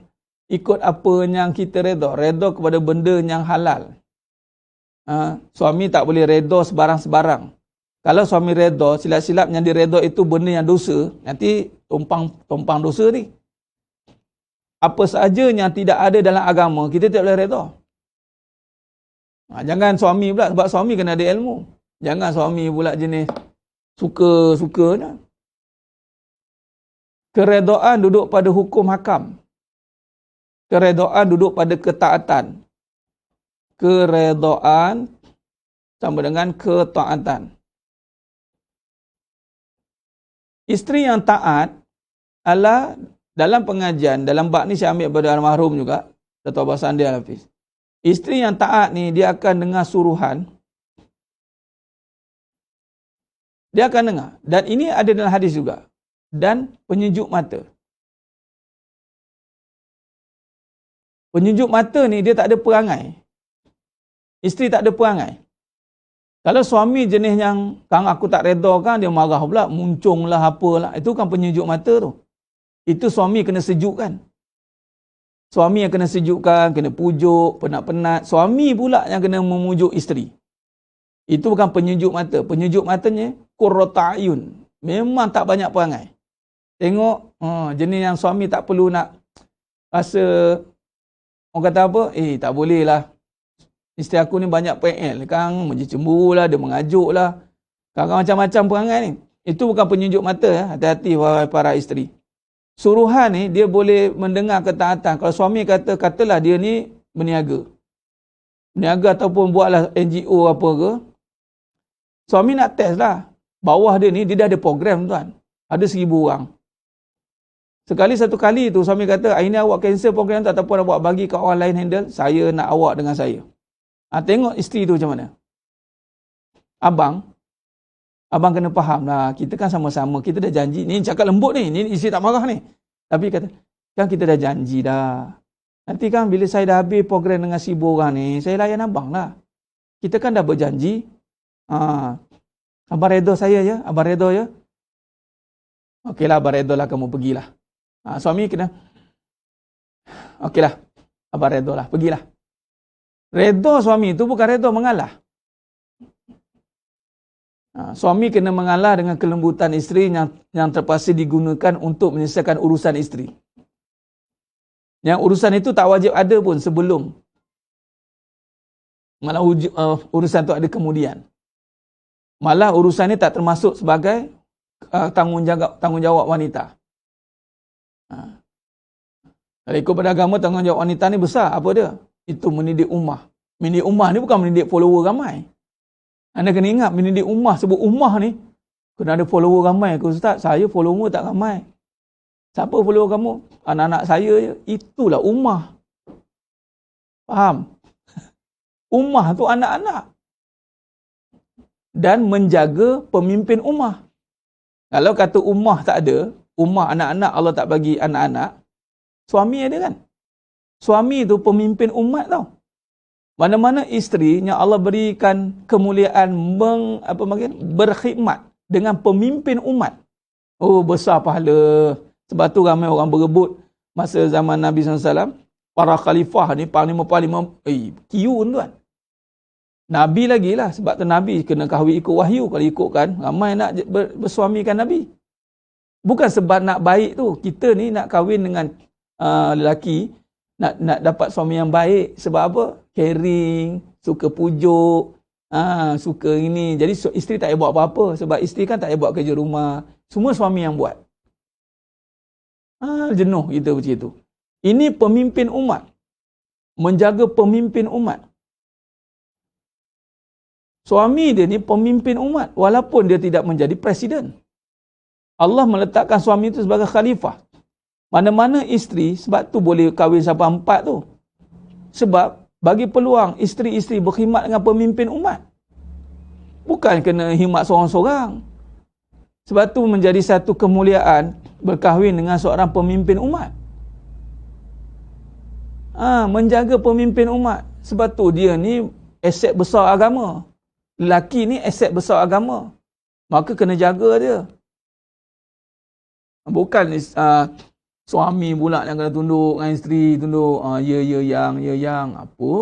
ikut apa yang kita reda. Reda kepada benda yang halal. Suami tak boleh reda sebarang-sebarang. Kalau suami reda, silap-silap yang direda itu benda yang dosa, nanti tumpang dosa ni. Apa sahaja yang tidak ada dalam agama, kita tak boleh reda. Jangan suami pula, sebab suami kena ada ilmu. Jangan suami pula jenis suka-sukanya. Keredaan duduk pada hukum hakam. Keredaan duduk pada ketaatan. Keredaan sama dengan ketaatan. Isteri yang taat adalah dalam pengajian, dalam bab ni saya ambil pada almarhum juga, Dato' Abbas Sandi Al-Hafiz. Isteri yang taat ni, dia akan dengar suruhan. Dia akan dengar. Dan ini ada dalam hadis juga. Dan penyejuk mata. Penyejuk mata ni, dia tak ada perangai. Isteri tak ada perangai. Kalau suami jenis yang, kang aku tak reda kan, dia marah pula, muncung lah apalah. Itu kan penyejuk mata tu. Itu suami kena sejukkan. Suami yang kena sejukkan, kena pujuk, penat-penat. Suami pula yang kena memujuk isteri. Itu bukan penyejuk mata. Penyejuk matanya, qurrata ayun. Memang tak banyak perangai. Tengok, jenis yang suami tak perlu nak rasa, orang kata apa, tak boleh lah. Isteri aku ni banyak PL, kang cemburu lah, dia mengajuk lah. Kang macam-macam perangai ni. Itu bukan penyejuk mata. Hati-hati wahai para isteri. Suruhan ni, dia boleh mendengar ketaatan. Kalau suami katalah dia ni berniaga. Berniaga ataupun buatlah NGO apa ke. Suami nak test lah. Bawah dia ni, dia dah ada program tuan. Ada 1,000 orang. Satu kali tu suami kata, ini awak cancel program tu ataupun awak bagi kat orang lain handle. Saya nak awak dengan saya. Tengok isteri tu macam mana. Abang kena faham lah. Kita kan sama-sama. Kita dah janji. Ni cakap lembut ni. Ni isteri tak marah ni. Tapi kata, kan kita dah janji dah. Nanti kan bila saya dah habis program dengan 1,000 orang ni, saya layan abang lah. Kita kan dah berjanji. Abang reda saya ya. Abang reda ya. Okeylah, abang reda lah, kamu pergilah. Suami kena, okeylah, abang reda lah, pergilah. Reda suami itu bukan reda mengalah. Suami kena mengalah dengan kelembutan isteri yang terpaksa digunakan untuk menyelesaikan urusan isteri. Yang urusan itu tak wajib ada pun sebelum. Malah urusan itu ada kemudian. Malah urusan ini tak termasuk sebagai tanggungjawab wanita. Kalau ikut pada agama, tanggungjawab wanita ni besar. Apa dia? Itu mendidik ummah. Mendidik ummah ni bukan mendidik follower ramai. Anda kena ingat, mendidik ummah, sebut ummah ni, kena ada follower ramai. Ustaz, saya follower tak ramai. Siapa follower kamu? Anak-anak saya je. Itulah ummah. Faham? Ummah tu anak-anak. Dan menjaga pemimpin ummah. Kalau kata ummah tak ada, ummah anak-anak, Allah tak bagi anak-anak, suami ada kan? Suami tu pemimpin umat tau. Mana-mana isteri yang Allah berikan kemuliaan berkhidmat dengan pemimpin umat. Oh, besar pahala. Sebab tu ramai orang berebut masa zaman Nabi SAW. Para khalifah ni, panglima-panglima, kiu tuan. Nabi lagi lah. Sebab tu Nabi kena kahwin ikut wahyu. Kalau ikut kan, ramai nak bersuamikan Nabi. Bukan sebab nak baik tu. Kita ni nak kahwin dengan lelaki, nak dapat suami yang baik. Sebab apa? Caring, suka pujuk, suka ini. Jadi isteri tak payah buat apa-apa. Sebab isteri kan tak payah buat kerja rumah. Semua suami yang buat. Jenuh kita macam itu. Ini pemimpin umat. Menjaga pemimpin umat. Suami dia ni pemimpin umat walaupun dia tidak menjadi presiden. Allah meletakkan suami itu sebagai khalifah. Mana-mana isteri, sebab tu boleh kahwin sampai 4 tu. Sebab bagi peluang isteri-isteri berkhidmat dengan pemimpin umat. Bukan kena khidmat seorang-seorang. Sebab tu menjadi satu kemuliaan berkahwin dengan seorang pemimpin umat. Menjaga pemimpin umat. Sebab tu dia ni aset besar agama. Lelaki ni aset besar agama. Maka kena jaga dia. Bukan suami pula yang kena tunduk dengan isteri, tunduk yang apa.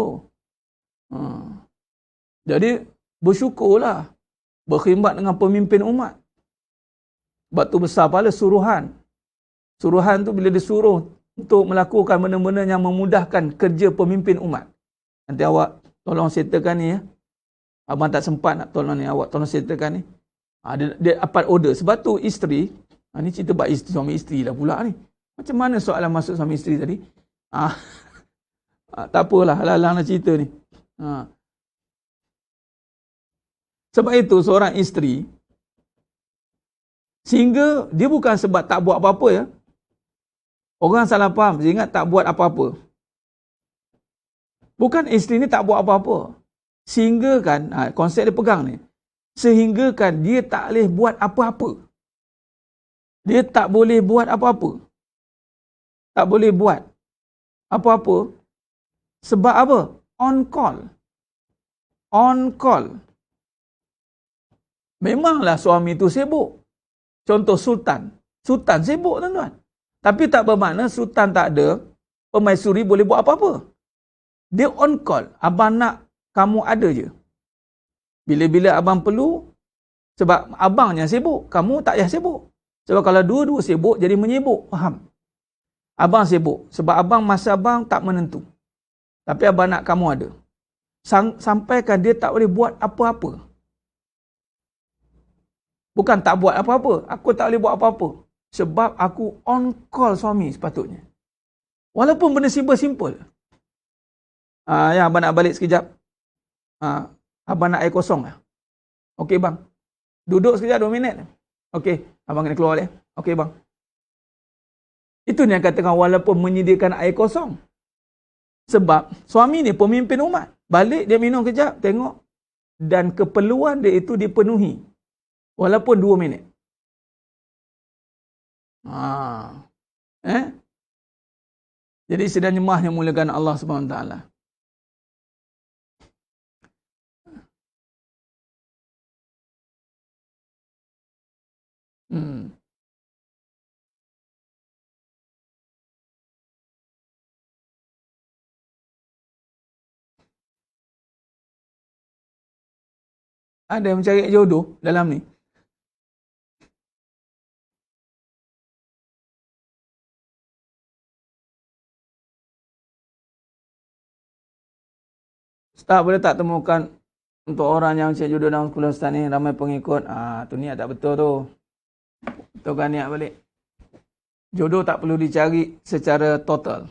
Jadi bersyukurlah berkhidmat dengan pemimpin umat. Sebab tu besar pahala suruhan. Suruhan tu bila disuruh untuk melakukan benda-benda yang memudahkan kerja pemimpin umat. Nanti awak tolong settlekan ni ya. Abang tak sempat nak tolong ni, awak tolong settlekan ni. Dia dapat order. Sebab tu isteri, ni cerita bab isteri, suami isteri lah pula ni. Macam mana soalan masuk suami isteri tadi? Tak apalah, halang nak cerita ni. Sebab itu seorang isteri, sehingga dia bukan sebab tak buat apa-apa ya. Orang salah faham, dia ingat tak buat apa-apa. Bukan isteri ni tak buat apa-apa. Sehingga kan, konsep dia pegang ni. Sehingga kan dia tak boleh buat apa-apa. Dia tak boleh buat apa-apa. Tak boleh buat apa-apa. Sebab apa? On call. On call. Memanglah suami tu sibuk. Contoh Sultan. Sultan sibuk tuan-tuan. Tapi tak bermakna Sultan tak ada, permaisuri boleh buat apa-apa. Dia on call. Abang nak kamu ada je. Bila-bila abang perlu, sebab abangnya sibuk, kamu tak payah sibuk. Sebab kalau dua-dua sibuk, jadi menyibuk. Faham? Abang sibuk. Sebab abang masa abang tak menentu. Tapi abang nak kamu ada. Sampaikan dia tak boleh buat apa-apa. Bukan tak buat apa-apa. Aku tak boleh buat apa-apa. Sebab aku on call suami sepatutnya. Walaupun benda simple-simple. Ya, abang nak balik sekejap. Abang nak air kosong lah. Okey bang. Duduk sekejap 2 minit. Okey. Abang kena keluar balik. Okey bang. Itu yang katakan walaupun menyediakan air kosong. Sebab suami ni pemimpin umat. Balik dia minum kejap. Tengok. Dan keperluan dia itu dipenuhi. Walaupun 2 minit. Jadi sedang nyemahnya mulakan Allah SWT. Ada yang mencari jodoh dalam ni. Ustaz boleh tak temukan untuk orang yang mencari jodoh dalam sekolah Ustaz ni ramai pengikut. Tu niat tak betul tu. Betulkan niat balik. Jodoh tak perlu dicari secara total.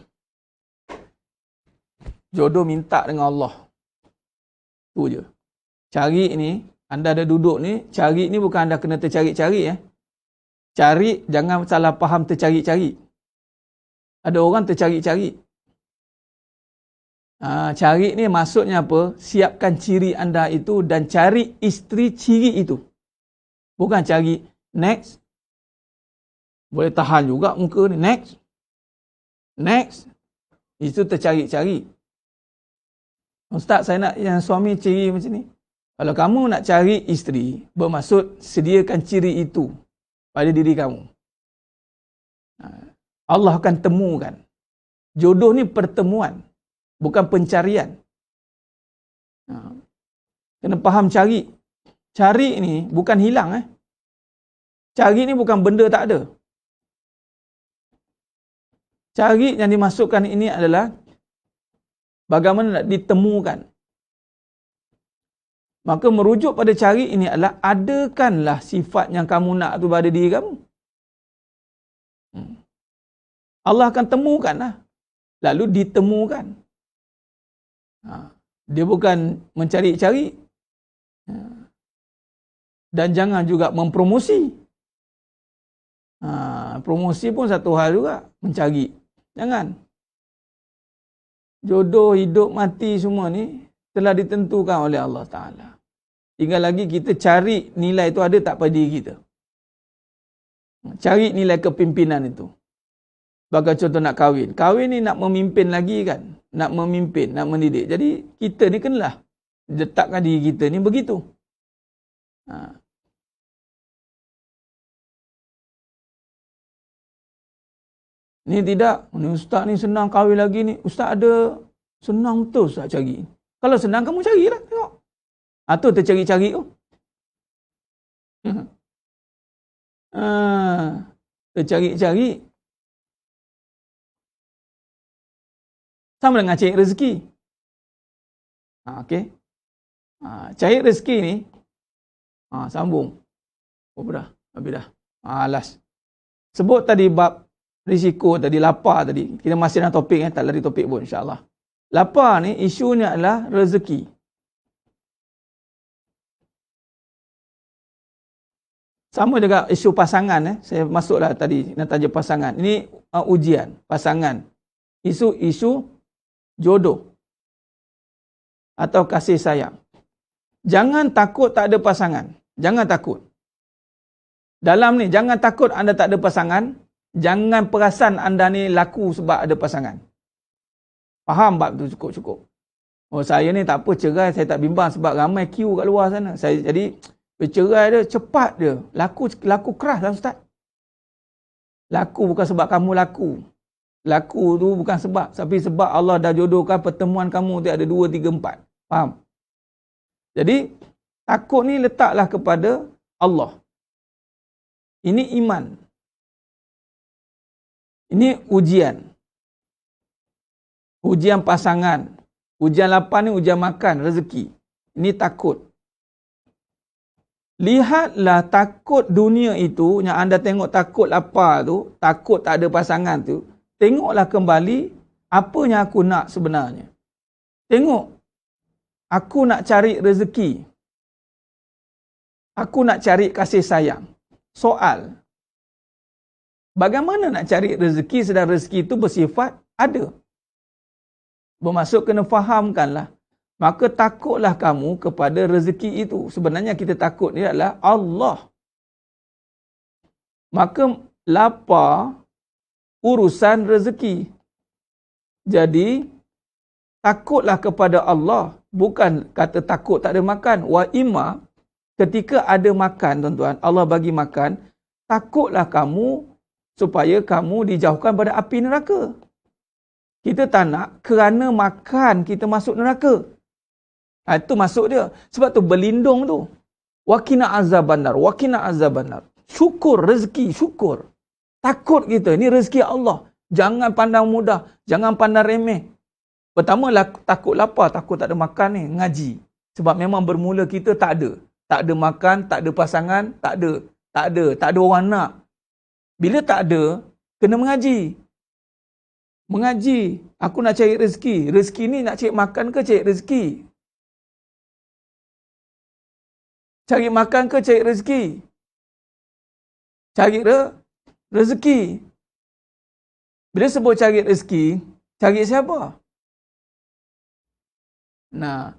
Jodoh minta dengan Allah. Tu je. Cari ni, anda ada duduk ni, cari ni bukan anda kena tercari-cari ya. Cari, jangan salah faham tercari-cari. Ada orang tercari-cari. Cari ni maksudnya apa? Siapkan ciri anda itu dan cari isteri ciri itu. Bukan cari next. Boleh tahan juga muka ni. Next. Next. Itu tercari-cari. Ustaz, saya nak yang suami ciri macam ni. Kalau kamu nak cari isteri, bermaksud sediakan ciri itu pada diri kamu. Allah akan temukan. Jodoh ni pertemuan, bukan pencarian. Kena faham cari. Cari ni bukan hilang. Cari ni bukan benda tak ada. Cari yang dimasukkan ini adalah bagaimana nak ditemukan. Maka merujuk pada cari ini adalah adakanlah sifat yang kamu nak tu pada diri kamu. Allah akan temukan lah. Lalu ditemukan. Dia bukan mencari-cari. Dan jangan juga mempromosi. Promosi pun satu hal juga, mencari. Jangan. Jodoh, hidup, mati semua ni telah ditentukan oleh Allah Ta'ala. Tinggal lagi kita cari nilai itu ada tak pada diri kita. Cari nilai kepimpinan itu. Sebagai contoh nak kahwin. Kahwin ni nak memimpin lagi kan. Nak memimpin, nak mendidik. Jadi kita ni kenalah letakkan diri kita ni begitu. Ni tidak. Ni ustaz ni senang kahwin lagi ni. Ustaz ada senang betul ustaz cari. Kalau senang kamu carilah. Tengok. Tu tercari-cari tu. Tercari-cari. Sama dengan cari rezeki. Okey. Cari rezeki ni. Sambung. Dah. Habis dah. Alas. Sebut tadi bab risiko tadi, lapar tadi. Kita masih dalam topik tak lari topik pun insya-Allah. Lapar ni isunya adalah rezeki. Sama juga isu pasangan. Saya masuklah tadi nak taja pasangan. Ini ujian pasangan. Isu jodoh atau kasih sayang. Jangan takut tak ada pasangan. Jangan takut. Dalam ni jangan takut anda tak ada pasangan. Jangan perasan anda ni laku sebab ada pasangan. Faham bab tu cukup-cukup. Saya ni tak apa cerai, saya tak bimbang sebab ramai queue kat luar sana. Saya jadi bercerai dia cepat dia. Laku keras lah ustaz. Laku bukan sebab kamu laku. Laku tu bukan sebab. Tapi sebab Allah dah jodohkan pertemuan kamu tu ada 2, 3, 4. Faham? Jadi, takut ni letaklah kepada Allah. Ini iman. Ini ujian. Ujian pasangan. Ujian lapar ni ujian makan, rezeki. Ini takut. Lihatlah takut dunia itu, yang anda tengok takut lapar tu, takut tak ada pasangan tu, tengoklah kembali apa yang aku nak sebenarnya. Tengok, aku nak cari rezeki. Aku nak cari kasih sayang. Soal, bagaimana nak cari rezeki sedang rezeki itu bersifat ada? Bermaksud kena fahamkanlah. Maka takutlah kamu kepada rezeki itu. Sebenarnya kita takut ni adalah Allah. Maka lapar urusan rezeki. Jadi takutlah kepada Allah. Bukan kata takut tak ada makan. Wa imma, ketika ada makan tuan-tuan, Allah bagi makan, takutlah kamu supaya kamu dijauhkan pada api neraka. Kita tak nak kerana makan kita masuk neraka. Itu masuk dia. Sebab tu berlindung tu. Waqina azabannar, waqina azabannar. Syukur rezeki, syukur. Takut kita, ni rezeki Allah. Jangan pandang mudah, jangan pandang remeh. Pertama takut lapar, takut tak ada makan ni, ngaji. Sebab memang bermula kita tak ada. Tak ada makan, tak ada pasangan, tak ada orang nak. Bila tak ada, kena mengaji. Mengaji. Aku nak cari rezeki. Rezeki ni nak cari makan ke cari rezeki? Cari makan ke cari rezeki? Cari rezeki. Bila sebut cari rezeki, cari siapa? Nah,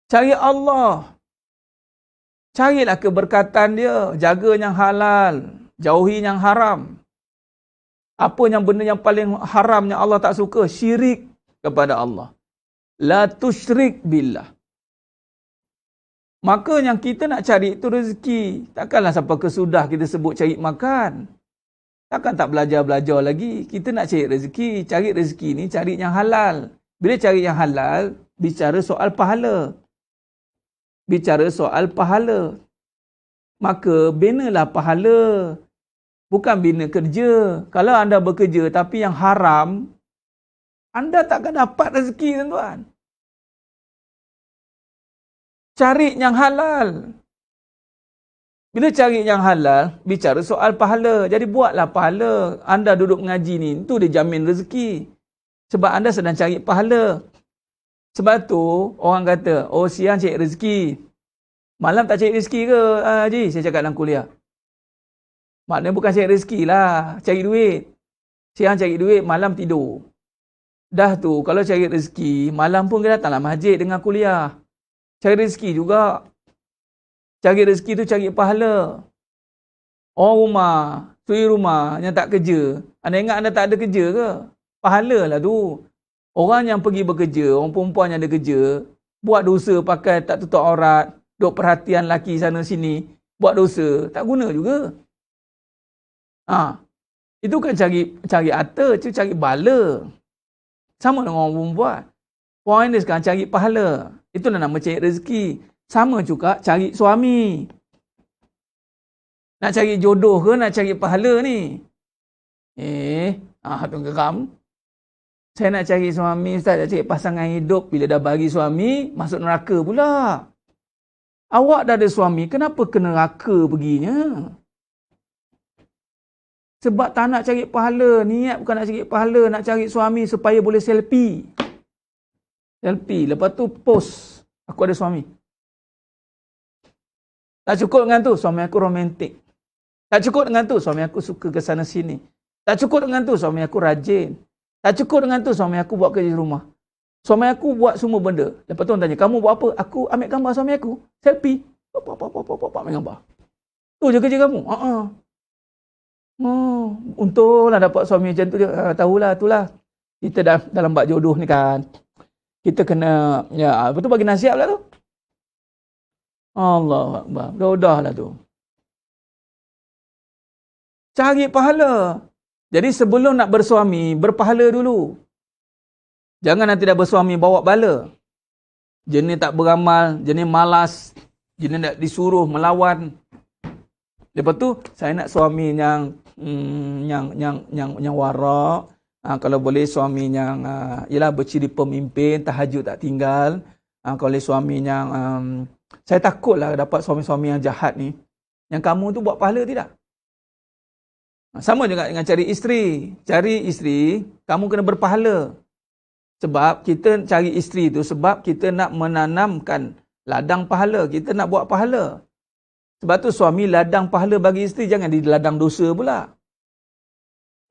cari Allah. Carilah keberkatan dia. Jaga yang halal. Jauhi yang haram. Apa yang benda yang paling haram yang Allah tak suka? Syirik kepada Allah. La tusyrik billah. Maka yang kita nak cari itu rezeki. Takkanlah sampai kesudah kita sebut cari makan. Takkan tak belajar-belajar lagi. Kita nak cari rezeki. Cari rezeki ni cari yang halal. Bila cari yang halal, bicara soal pahala. Bicara soal pahala. Maka binalah pahala. Bukan bina kerja. Kalau anda bekerja tapi yang haram, anda takkan dapat rezeki tuan-tuan. Cari yang halal. Bila cari yang halal, bicara soal pahala. Jadi buatlah pahala. Anda duduk mengaji ni, itu dia jamin rezeki. Sebab anda sedang cari pahala. Sebab tu orang kata, oh siang cari rezeki. Malam tak cari rezeki ke, Haji? Saya cakap dalam kuliah. Maknanya bukan cari rezeki lah, cari duit. Siang cari duit, malam tidur. Dah tu, kalau cari rezeki, malam pun kena datanglah masjid dengan kuliah. Cari rezeki juga. Cari rezeki tu cari pahala. Orang rumah, suri rumah yang tak kerja. Anda ingat anda tak ada kerja ke? Pahala lah tu. Orang yang pergi bekerja, orang perempuan yang ada kerja, buat dosa pakai tak tutup aurat, duk perhatian laki sana sini, buat dosa, tak guna juga. Itu kan cari harta, itu cari bala. Sama dengan orang perempuan. Point dia sekarang cari pahala. Itulah nama cari rezeki. Sama juga cari suami. Nak cari jodoh ke nak cari pahala ni? Tu geram. Saya nak cari suami, Ustaz, nak cari pasangan hidup. Bila dah bagi suami, masuk neraka pula. Awak dah ada suami, kenapa ke neraka perginya? Sebab tak nak cari pahala. Niat bukan nak cari pahala, nak cari suami supaya boleh selfie. Selfie, lepas tu post. Aku ada suami. Tak cukup dengan tu, suami aku romantik. Tak cukup dengan tu, suami aku suka ke sana sini. Tak cukup dengan tu, suami aku rajin. Tak cukup dengan tu, suami aku buat kerja rumah. Suami aku buat semua benda. Lepas tu orang tanya, kamu buat apa? Aku ambil gambar suami aku. Selfie. Ambil gambar. Tu je kerja kamu. Untunglah dapat suami macam tu. Tahulah, itulah. Kita dah dalam bab jodoh ni kan. Kita kena, lepas tu bagi nasihat pula tu. Allah Akbar. Dah lah tu. Cari pahala. Jadi sebelum nak bersuami, berpahala dulu. Jangan nanti dah bersuami bawa bala. Jenis tak beramal, jenis malas, jenis nak disuruh melawan. Lepas tu saya nak suami yang warak. Kalau boleh suami yang ialah berciri pemimpin, tahajud tak tinggal. Kalau boleh suami yang saya takutlah dapat suami-suami yang jahat ni. Yang kamu tu buat pahala tidak? Sama juga dengan cari isteri. Cari isteri, kamu kena berpahala. Sebab kita cari isteri tu sebab kita nak menanamkan ladang pahala. Kita nak buat pahala. Sebab tu suami ladang pahala bagi isteri, jangan di ladang dosa pula.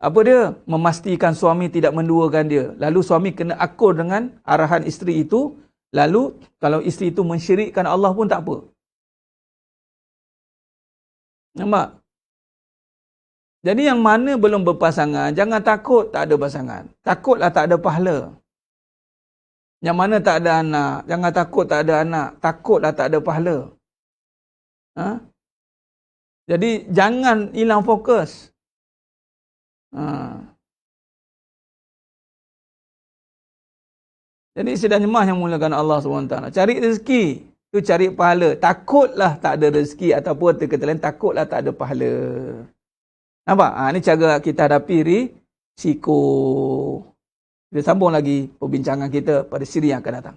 Apa dia? Memastikan suami tidak menduakan dia. Lalu suami kena akur dengan arahan isteri itu. Lalu kalau isteri itu mensyirikkan Allah pun tak apa. Nampak? Jadi yang mana belum berpasangan, jangan takut tak ada pasangan. Takutlah tak ada pahala. Yang mana tak ada anak, jangan takut tak ada anak. Takutlah tak ada pahala. Jadi jangan hilang fokus. Jadi sidang jemaah yang mulakan Allah SWT. Cari rezeki, tu cari pahala. Takutlah tak ada rezeki ataupun kata lain, takutlah tak ada pahala. Nampak? Ini cara kita hadapi risiko. Kita sambung lagi perbincangan kita pada siri yang akan datang.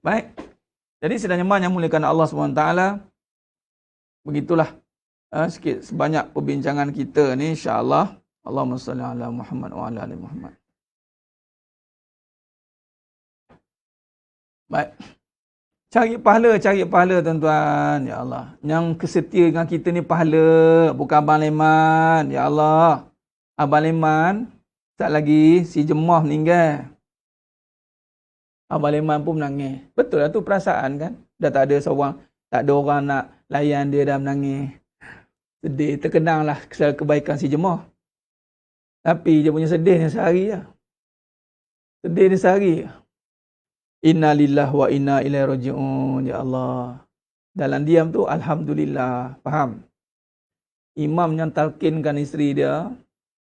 Baik. Jadi sidang jemaah yang mulakan Allah SWT. Begitulah sikit sebanyak perbincangan kita ni, insya-Allah. Allahumma salli ala Muhammad wa ala ali Muhammad. Baik. Cari pahala tuan-tuan. Ya Allah. Yang kesetia dengan kita ni pahala, bukan Abang Leman. Ya Allah. Abang Leman, tak lagi si Jemah meninggal. Abang Leman pun menangis. Betul lah tu perasaan kan. Dah tak ada seorang, tak ada orang nak layan dia, dah menangis. Sedih, terkenanglah kebaikan si Jemah. Tapi dia punya sedihnya sehari lah. Sedih dia sehari. Inna lillahi wa inna ilaihi raji'un. Ya Allah. Dalam diam tu, alhamdulillah. Faham? Imam yang talqinkan isteri dia,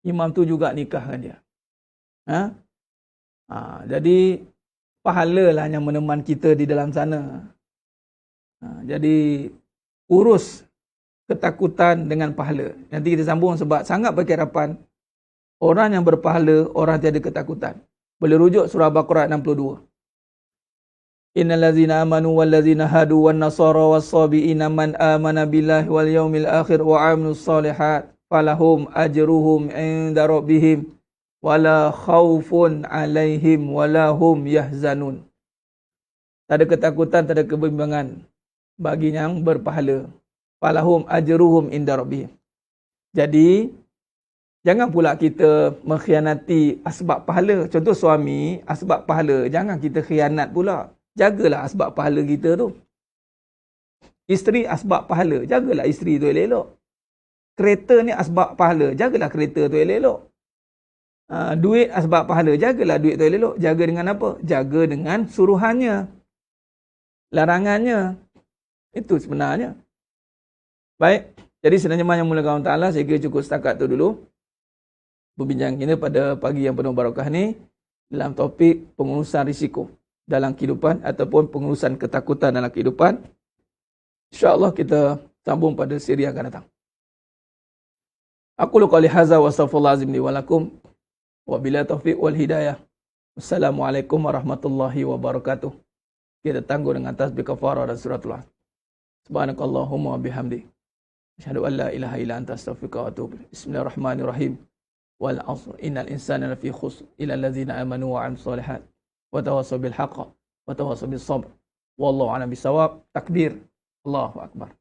imam tu juga nikahkan dia. Jadi, pahalalah yang meneman kita di dalam sana. Jadi, urus ketakutan dengan pahala. Nanti kita sambung sebab sangat berkerapan. Orang yang berpahala, orang tiada ketakutan. Boleh rujuk surah Baqarah 62. Innal ladzina amanu wal ladzina hadu wan nasara was sabiina man amana billahi wal yaumil akhir wa amilus solihat falahum ajruhum inda rabbihim wala khaufun alaihim wala hum yahzanun. Tak ada ketakutan, tak ada kebimbangan bagi yang berpahala. Falahum ajruhum inda rabbihim. Jadi jangan pula kita mengkhianati asbab pahala. Contoh suami, asbab pahala, jangan kita khianat pula. Jagalah asbab pahala kita tu. Isteri asbab pahala, jagalah isteri tu elok-elok. Kereta ni asbab pahala, jagalah kereta tu elok-elok. Duit asbab pahala, jagalah duit tu elok-elok. Jaga dengan apa? Jaga dengan suruhannya, larangannya. Itu sebenarnya. Baik, jadi sebenarnya yang mulakan Allah Ta'ala, saya kira cukup setakat tu dulu berbincang kita pada pagi yang penuh barakah ni dalam topik pengurusan risiko dalam kehidupan ataupun pengurusan ketakutan dalam kehidupan. InsyaAllah kita sambung pada siri yang akan datang. Aku qali hadza wa astaghfirullah azim li wa lakum wa bila taufiq wal hidayah. Wassalamualaikum warahmatullahi wabarakatuh. Kita tangguh dengan tasbih kafarah dan suratul Asr. Subhanakallahumma wa bihamdik, asyhadu an la ilaha illa anta astaghfiruka wa atubu ilaik. Bismillahirrahmanirrahim. Wal 'asr innal insana lafi khusr illa allazina amanu wa 'amilus shalihat wa tawassaw bil haqq wa tawassaw bis sabr. Wallahu a'lam bisawab. Takbir. Allahu akbar.